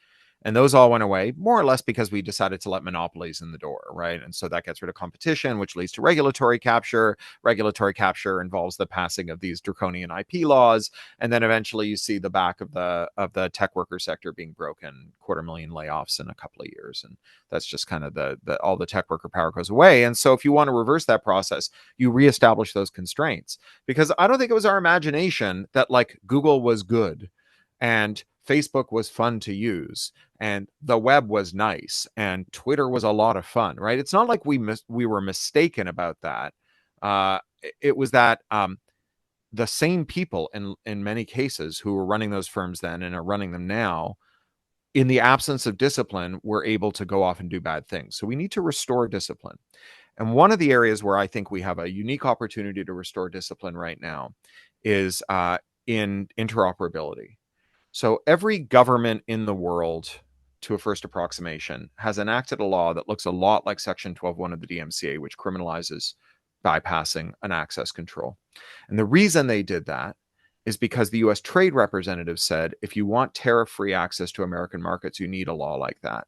And those all went away more or less because we decided to let monopolies in the door, right? And so that gets rid of competition, which leads to regulatory capture. Regulatory capture involves the passing of these draconian IP laws, and then eventually you see the back of the tech worker sector being broken, 250,000 layoffs in a couple of years, and that's just kind of the all the tech worker power goes away. And so if you want to reverse that process, you reestablish those constraints, because I don't think it was our imagination that like Google was good and Facebook was fun to use and the web was nice and Twitter was a lot of fun, right? It's not like we were mistaken about that. It was that the same people in many cases who were running those firms then and are running them now, in the absence of discipline, were able to go off and do bad things. So we need to restore discipline. And one of the areas where I think we have a unique opportunity to restore discipline right now is in interoperability. So every government in the world, to a first approximation, has enacted a law that looks a lot like Section 12.1 of the DMCA, which criminalizes bypassing an access control. And the reason they did that is because the US Trade Representative said, if you want tariff-free access to American markets, you need a law like that.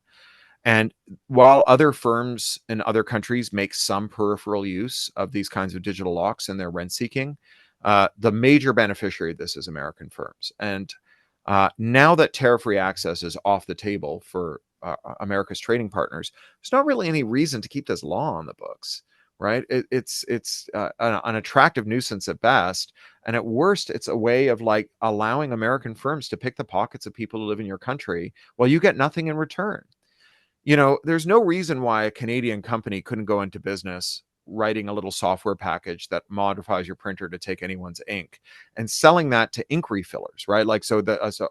And while other firms in other countries make some peripheral use of these kinds of digital locks in their rent seeking, the major beneficiary of this is American firms. And now that tariff-free access is off the table for America's trading partners, there's not really any reason to keep this law on the books, right? It's an attractive nuisance at best, and at worst, it's a way of like allowing American firms to pick the pockets of people who live in your country while you get nothing in return. There's no reason why a Canadian company couldn't go into business writing a little software package that modifies your printer to take anyone's ink and selling that to ink refillers, right? Like, so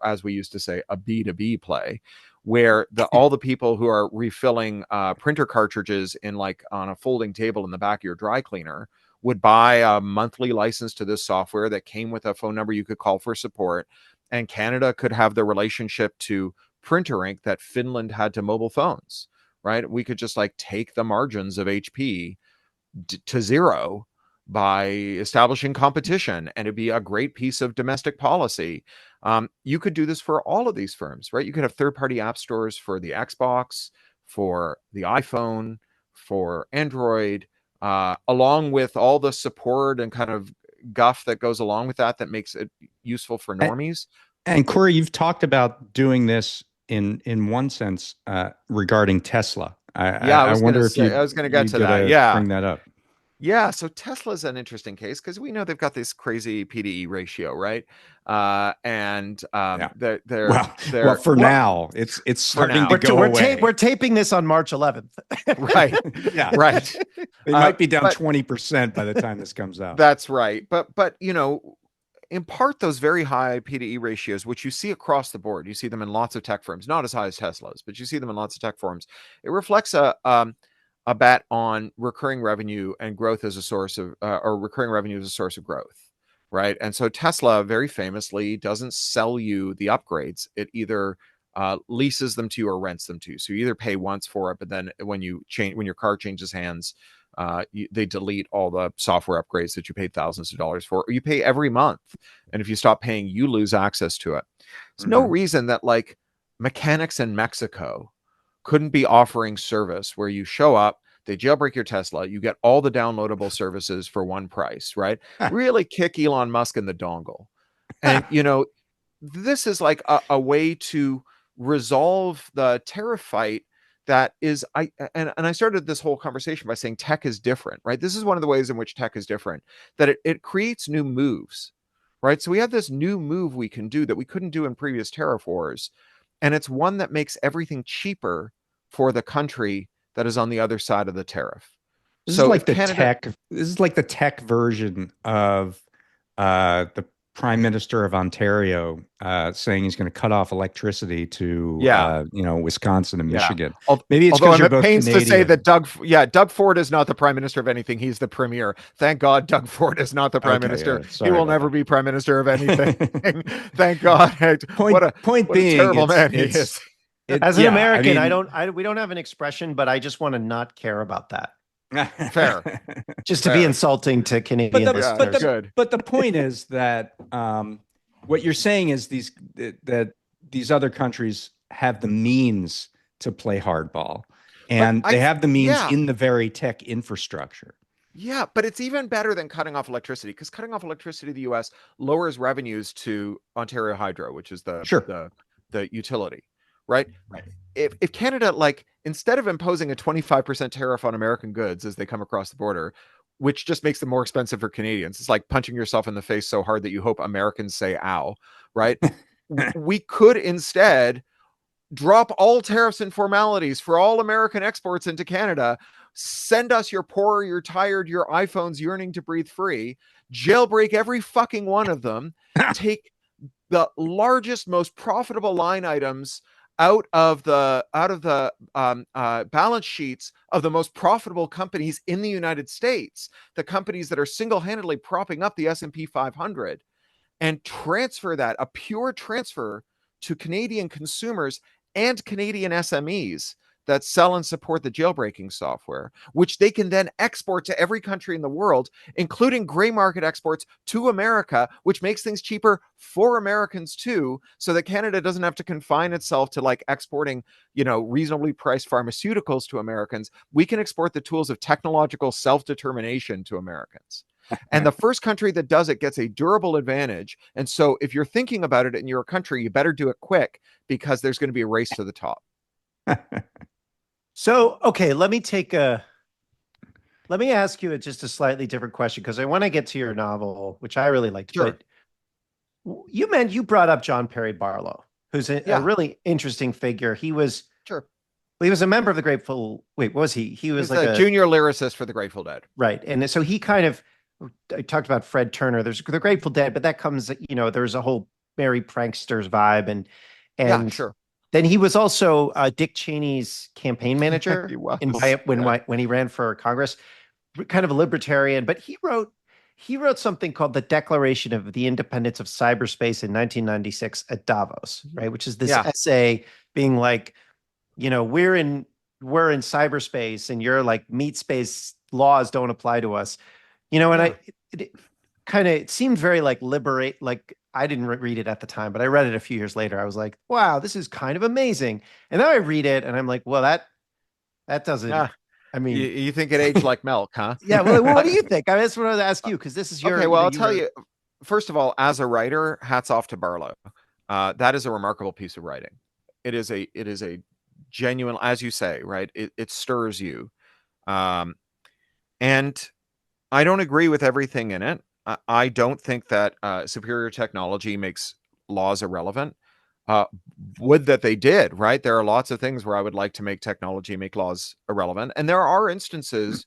as we used to say, a B2B play, where all the people who are refilling printer cartridges on a folding table in the back of your dry cleaner would buy a monthly license to this software that came with a phone number you could call for support, and Canada could have the relationship to printer ink that Finland had to mobile phones, right? We could just like take the margins of HP to zero by establishing competition, and it'd be a great piece of domestic policy. You could do this for all of these firms, right? You could have third-party app stores for the Xbox, for the iPhone, for Android, along with all the support and kind of guff that goes along with that makes it useful for normies. And Cory, you've talked about doing this in one sense regarding Tesla. I wonder if I was going to get to that. Yeah. Bring that up. Yeah. So Tesla's an interesting case because we know they've got this crazy PDE ratio, right? Now it's starting to go away. We're taping this on March 11th. Right. Yeah. Right. They might be down 20% by the time this comes out. That's right. But in part, those very high PDE ratios, which you see across the board, you see them in lots of tech firms, not as high as Tesla's, but you see them in lots of tech firms. It reflects a bet on recurring revenue and growth as a source of, or recurring revenue as a source of growth. right? And so Tesla very famously doesn't sell you the upgrades. It either leases them to you or rents them to you. So you either pay once for it, but then when your car changes hands, they delete all the software upgrades that you paid thousands of dollars for, or you pay every month. And if you stop paying, you lose access to it. There's no reason that like mechanics in Mexico couldn't be offering service where you show up, they jailbreak your Tesla, you get all the downloadable services for one price, right? Really kick Elon Musk in the dongle. And, this is like a way to resolve the tariff fight that is I started this whole conversation by saying tech is different, right? This is one of the ways in which tech is different, that it creates new moves, right? So we have this new move we can do that we couldn't do in previous tariff wars, and it's one that makes everything cheaper for the country that is on the other side of the tariff. This So is like if the Canada, tech. This is like the tech version of the Prime Minister of Ontario saying he's going to cut off electricity to Wisconsin and Michigan. Maybe it's although because I'm you're at both pains Canadian. to say that Doug Ford is not the Prime Minister of anything. He's the Premier. Thank God Doug Ford is not the Prime Minister. He will never be Prime Minister of anything. Thank God. What a terrible man he is. As an American, we don't have an expression, but I just want to not care about that. Fair. Just to be insulting to Canadian listeners. But the point is that what you're saying is that these other countries have the means to play hardball, and they have the means in the very tech infrastructure. Yeah, but it's even better than cutting off electricity, because cutting off electricity to the U.S. lowers revenues to Ontario Hydro, which is the utility, right? If Canada, like, instead of imposing a 25% tariff on American goods as they come across the border, which just makes them more expensive for Canadians, it's like punching yourself in the face so hard that you hope Americans say ow, right? We could instead drop all tariffs and formalities for all American exports into Canada, send us your poor, your tired, your iPhones yearning to breathe free, jailbreak every fucking one of them, take the largest, most profitable line items out of the balance sheets of the most profitable companies in the United States, the companies that are single-handedly propping up the S&P 500, and transfer that, a pure transfer, to Canadian consumers and Canadian SMEs that sell and support the jailbreaking software, which they can then export to every country in the world, including gray market exports to America, which makes things cheaper for Americans too, so that Canada doesn't have to confine itself to like exporting, reasonably priced pharmaceuticals to Americans. We can export the tools of technological self-determination to Americans. And the first country that does it gets a durable advantage. And so if you're thinking about it in your country, you better do it quick, because there's going to be a race to the top. So, okay, let me ask you just a slightly different question, because I want to get to your novel, which I really liked. Sure. But you brought up John Perry Barlow, who's a really interesting figure. He was a member of the Grateful. Wait, what was he? He was like a junior lyricist for the Grateful Dead, right? And so he kind of, I talked about Fred Turner. There's the Grateful Dead, but that comes, there's a whole Merry Pranksters vibe, and yeah, sure. Then he was also Dick Cheney's campaign manager when he ran for Congress, kind of a libertarian. But he wrote something called the Declaration of the Independence of Cyberspace in 1996 at Davos, right? Which is this essay being like, we're in cyberspace, and you're like, meat space laws don't apply to us, and it seemed very like liberate, like, I didn't read it at the time, but I read it a few years later. I was like, wow, this is kind of amazing. And then I read it and I'm like, well, that doesn't, I mean, you think it aged like milk, huh? Yeah. Well, what do you think? I just wanted to ask you, because this is your, okay. Well, I'll tell you, first of all, as a writer, hats off to Barlow. That is a remarkable piece of writing. It is a genuine, as you say, right? It stirs you. And I don't agree with everything in it. I don't think that superior technology makes laws irrelevant. Would that they did, right? There are lots of things where I would like to make technology make laws irrelevant. And there are instances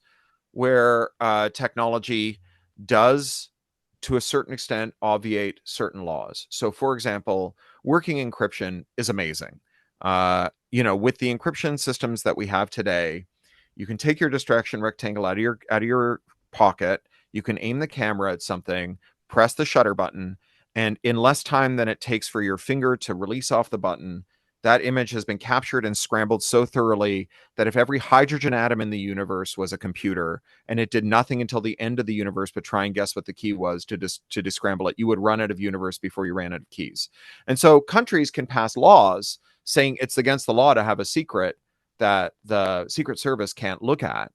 where technology does, to a certain extent, obviate certain laws. So, for example, working encryption is amazing. With the encryption systems that we have today, you can take your distraction rectangle out of your pocket. You can aim the camera at something, press the shutter button, and in less time than it takes for your finger to release off the button, that image has been captured and scrambled so thoroughly that if every hydrogen atom in the universe was a computer and it did nothing until the end of the universe but try and guess what the key was to descramble it, you would run out of universe before you ran out of keys. And so countries can pass laws saying it's against the law to have a secret that the Secret Service can't look at.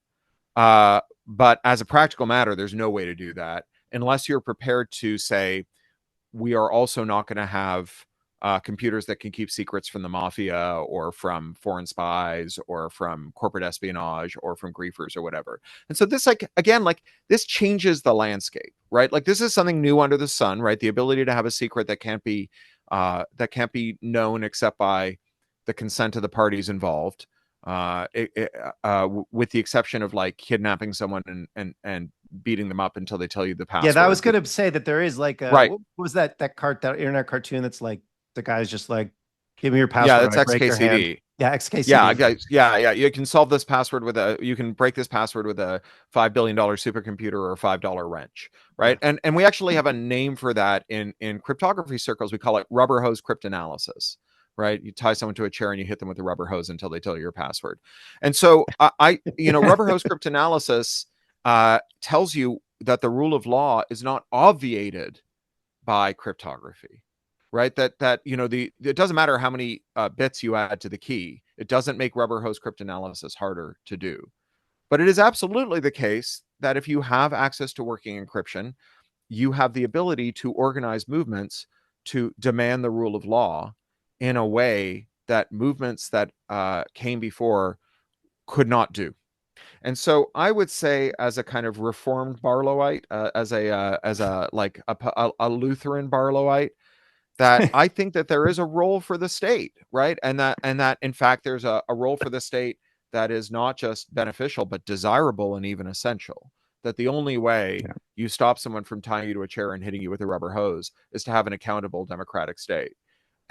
But as a practical matter, there's no way to do that unless you're prepared to say, we are also not going to have computers that can keep secrets from the mafia or from foreign spies or from corporate espionage or from griefers or whatever. And so this, like, again, like this changes the landscape, right? Like this is something new under the sun, right? The ability to have a secret that can't be known except by the consent of the parties involved. With the exception of like kidnapping someone and beating them up until they tell you the password. Yeah, I was going to say that there is like a, right. What was that internet cartoon that's like the guy's just like, give me your password. Yeah, that's I break your hand. XKCD. Yeah, XKCD. Yeah, guys. Yeah. You can solve this password you can break this password with a $5 billion supercomputer or a $5 wrench, right? Yeah. And we actually have a name for that in cryptography circles. We call it rubber hose cryptanalysis. Right? You tie someone to a chair and you hit them with a rubber hose until they tell you your password. And so rubber hose cryptanalysis tells you that the rule of law is not obviated by cryptography, right? That it doesn't matter how many bits you add to the key. It doesn't make rubber hose cryptanalysis harder to do. But it is absolutely the case that if you have access to working encryption, you have the ability to organize movements to demand the rule of law in a way that movements that came before could not do. And so I would say, as a kind of reformed Barlowite, as a Lutheran Barlowite, that I think that there is a role for the state, right? And that in fact there's a role for the state that is not just beneficial but desirable and even essential. That the only way you stop someone from tying you to a chair and hitting you with a rubber hose is to have an accountable democratic state.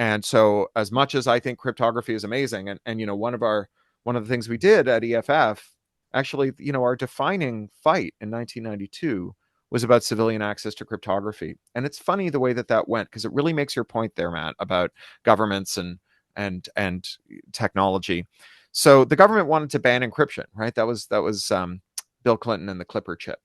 And so as much as I think cryptography is amazing, and one of the things we did at EFF, actually, our defining fight in 1992 was about civilian access to cryptography. And it's funny the way that went, because it really makes your point there, Matt, about governments and technology. So the government wanted to ban encryption, right? That was Bill Clinton and the Clipper chip.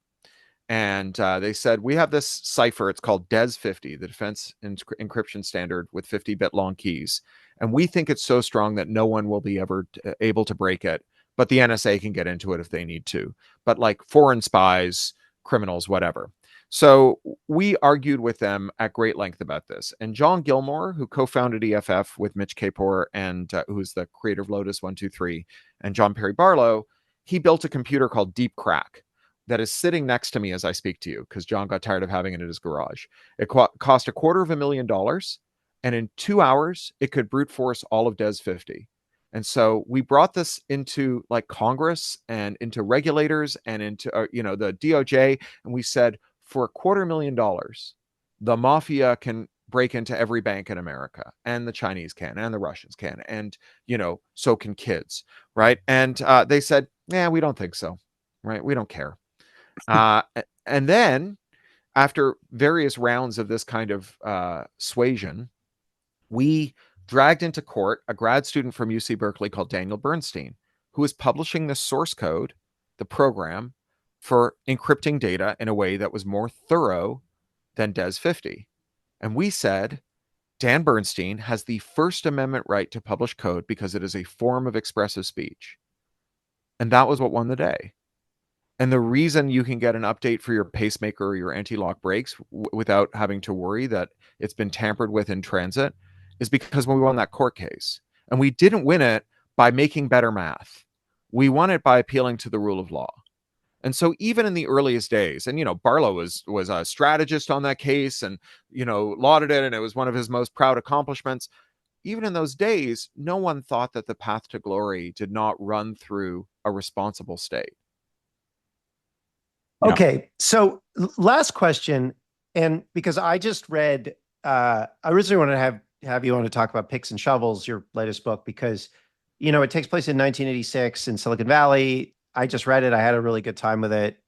And they said, we have this cipher. It's called DES50, the Defense Encryption Standard with 50-bit long keys. And we think it's so strong that no one will be ever able to break it. But the NSA can get into it if they need to. But like foreign spies, criminals, whatever. So we argued with them at great length about this. And John Gilmore, who co-founded EFF with Mitch Kapor and who's the creator of Lotus 123, and John Perry Barlow, he built a computer called Deep Crack that is sitting next to me as I speak to you, because John got tired of having it in his garage. It cost $250,000, and in 2 hours, it could brute force all of DES 50. And so we brought this into like Congress and into regulators and into the DOJ, and we said, for $250,000, the mafia can break into every bank in America, and the Chinese can, and the Russians can, and so can kids, right? And they said, "Yeah, we don't think so, right? We don't care." And then after various rounds of this kind of suasion, we dragged into court a grad student from UC Berkeley called Daniel Bernstein, who is publishing the source code, the program for encrypting data in a way that was more thorough than DES 50. And we said, Dan Bernstein has the First Amendment right to publish code because it is a form of expressive speech. And that was what won the day. And the reason you can get an update for your pacemaker or your anti-lock brakes without having to worry that it's been tampered with in transit is because when we won that court case. And we didn't win it by making better math. We won it by appealing to the rule of law. And so even in the earliest days, and Barlow was a strategist on that case and lauded it, and it was one of his most proud accomplishments. Even in those days, no one thought that the path to glory did not run through a responsible state. Okay, so last question, and because I just read, I originally wanted to have you on to talk about Picks and Shovels, your latest book, because it takes place in 1986 in Silicon Valley. I just read it. I had a really good time with it.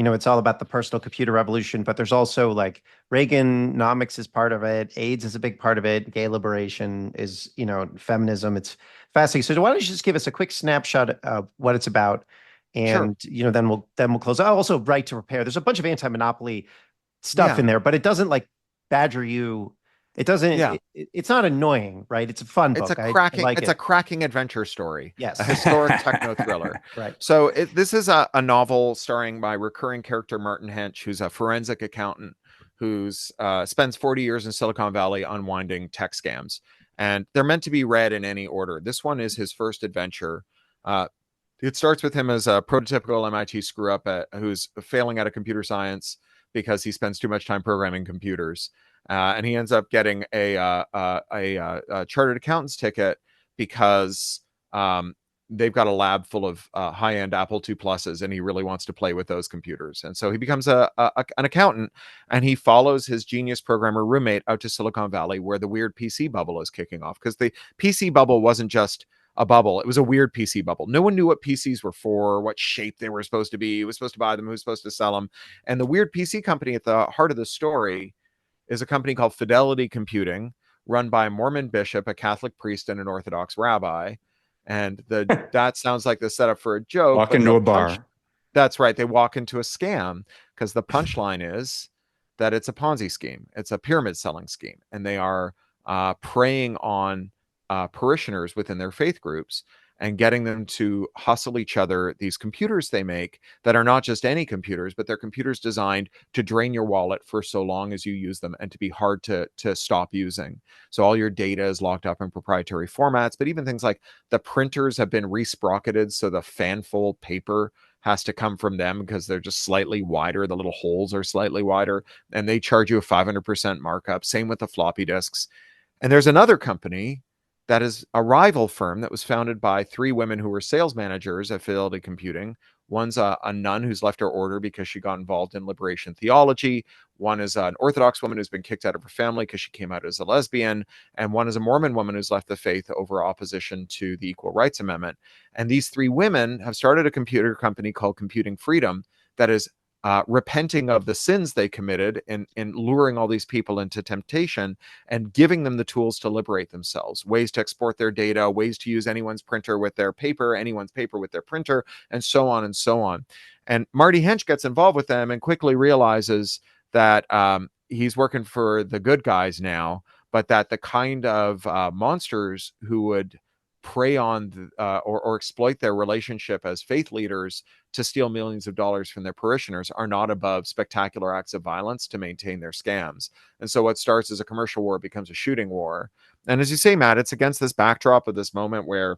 it's all about the personal computer revolution, but there's also like Reaganomics is part of it. AIDS is a big part of it. Gay liberation is, feminism. It's fascinating. So why don't you just give us a quick snapshot of what it's about? Sure. And, then we'll close. Also, right to repair. There's a bunch of anti-monopoly stuff in there, but it doesn't like badger you. It doesn't, Yeah. it's not annoying, right? It's a fun It's book. a cracking, I like it's it. a cracking adventure story. Yes. A historic techno thriller. Right. So this is a novel starring my recurring character Martin Hench, who's a forensic accountant who's spends 40 years in Silicon Valley unwinding tech scams, and they're meant to be read in any order. This one is his first adventure. It starts with him as a prototypical MIT screw up who's failing at a computer science because he spends too much time programming computers. And he ends up getting a chartered accountant's ticket because they've got a lab full of high-end Apple II pluses, and he really wants to play with those computers. And so he becomes an accountant, and he follows his genius programmer roommate out to Silicon Valley, where the weird PC bubble is kicking off. Because the PC bubble wasn't just a bubble. It was a weird PC bubble. No one knew what PCs were for, what shape they were supposed to be, who was supposed to buy them, who was supposed to sell them. And the weird PC company at the heart of the story is a company called Fidelity Computing, run by a Mormon bishop, a Catholic priest, and an Orthodox rabbi. And that sounds like the setup for a joke. Walk into a bar. That's right. They walk into a scam because the punchline is that it's a Ponzi scheme. It's a pyramid selling scheme. And they are preying on parishioners within their faith groups and getting them to hustle each other these computers they make that are not just any computers, but they're computers designed to drain your wallet for so long as you use them and to be hard to stop using. So all your data is locked up in proprietary formats, but even things like the printers have been resprocketed, so the fanfold paper has to come from them because they're just slightly wider. The little holes are slightly wider, and they charge you a 500% markup. Same with the floppy disks. And there's another company that is a rival firm that was founded by three women who were sales managers at Fidelity Computing. One's a nun who's left her order because she got involved in liberation theology. One is an Orthodox woman who's been kicked out of her family because she came out as a lesbian. And one is a Mormon woman who's left the faith over opposition to the Equal Rights Amendment. And these three women have started a computer company called Computing Freedom that is repenting of the sins they committed in luring all these people into temptation and giving them the tools to liberate themselves, ways to export their data, ways to use anyone's printer with their paper, anyone's paper with their printer, and so on and so on. And Marty Hench gets involved with them and quickly realizes that he's working for the good guys now, but that the kind of monsters who would prey on or exploit their relationship as faith leaders to steal millions of dollars from their parishioners are not above spectacular acts of violence to maintain their scams. And so what starts as a commercial war becomes a shooting war. And as you say, Matt, it's against this backdrop of this moment where,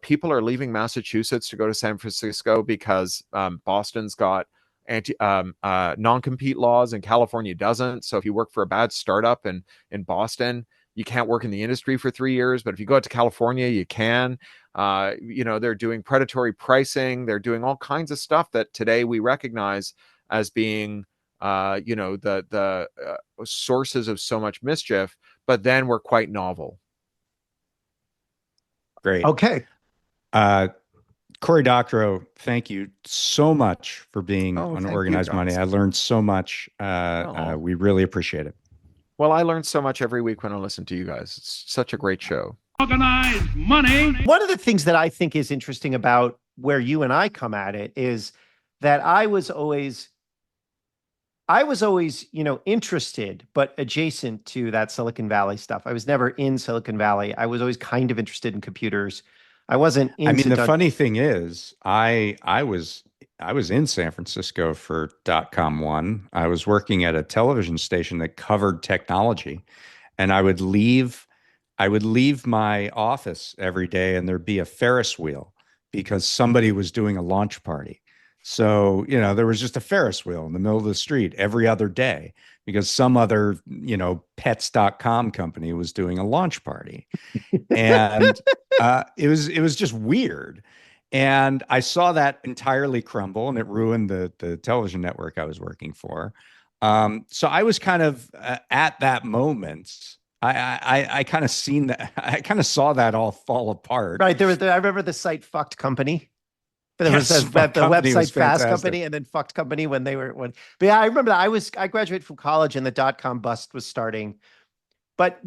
people are leaving Massachusetts to go to San Francisco because Boston's got non-compete laws and California doesn't. So if you work for a bad startup in Boston, you can't work in the industry for 3 years, but if you go out to California, you can. They're doing predatory pricing. They're doing all kinds of stuff that today we recognize as being, the sources of so much mischief, but then we're quite novel. Great. Okay. Cory Doctorow, thank you so much for being on Organized Money. I learned so much. We really appreciate it. Well, I learn so much every week when I listen to you guys. It's such a great show. Organized Money. One of the things that I think is interesting about where you and I come at it is that I was always, interested, but adjacent to that Silicon Valley stuff. I was never in Silicon Valley. I was always kind of interested in computers. I wasn't into the funny thing is, I was in San Francisco for .com One. I was working at a television station that covered technology, and I would leave my office every day, and there'd be a Ferris wheel because somebody was doing a launch party. So, there was just a Ferris wheel in the middle of the street every other day because some other, pets.com company was doing a launch party. And it was just weird. And I saw that entirely crumble, and it ruined the television network I was working for. So I was kind of at that moment. I kind of seen that. I kind of saw that all fall apart. Right. I remember the site Fucked Company. But there was Yes, the Fuck Company was website Fast fantastic. Company and then Fucked Company when they were when. But yeah, I remember that I graduated from college and the dot-com bust was starting. But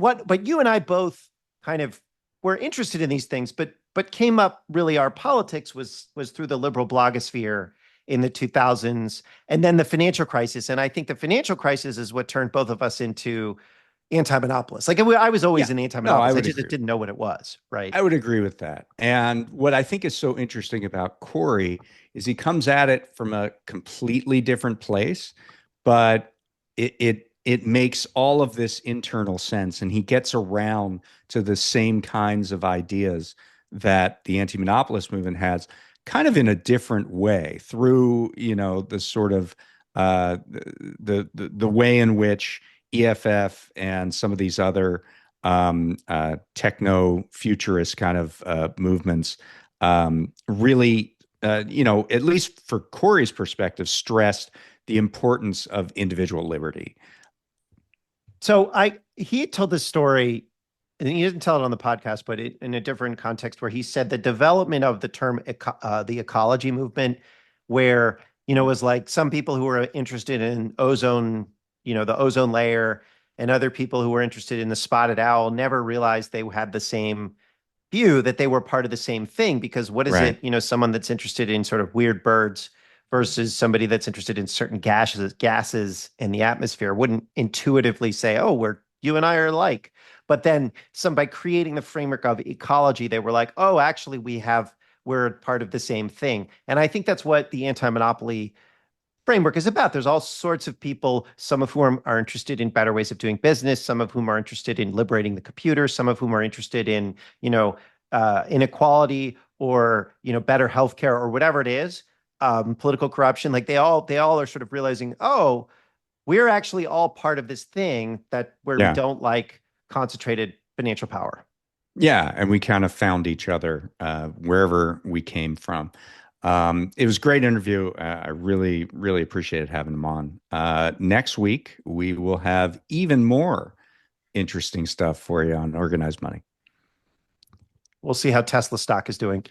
you and I both kind of were interested in these things, but came up really our politics was through the liberal blogosphere in the 2000s and then the financial crisis. And I think the financial crisis is what turned both of us into anti-monopolists. Like I was always Yeah. an No, I anti-monopolist. I would just agree. didn't know what it was, right? I would agree with that. And what I think is so interesting about Cory is he comes at it from a completely different place, but it makes all of this internal sense, and he gets around to the same kinds of ideas that the anti-monopolist movement has, kind of in a different way through, the sort of the way in which EFF and some of these other techno futurist kind of movements really, at least for Cory's perspective, stressed the importance of individual liberty. So he had told this story, and he didn't tell it on the podcast, but in a different context, where he said the development of the term the ecology movement, where was like some people who were interested in ozone, the ozone layer, and other people who were interested in the spotted owl never realized they had the same view, that they were part of the same thing. Because what is Right. it, someone that's interested in sort of weird birds versus somebody that's interested in certain gases in the atmosphere wouldn't intuitively say, oh, you and I are alike. But then by creating the framework of ecology, they were like, oh, actually we're part of the same thing. And I think that's what the anti-monopoly framework is about. There's all sorts of people, some of whom are interested in better ways of doing business, some of whom are interested in liberating the computer, some of whom are interested in, inequality or, better healthcare or whatever it is, political corruption. Like they all are sort of realizing, oh, we're actually all part of this thing where we Yeah. don't like concentrated financial power. Yeah. And we kind of found each other wherever we came from. It was a great interview. I really, really appreciated having him on. Next week, we will have even more interesting stuff for you on organized money. We'll see how Tesla stock is doing.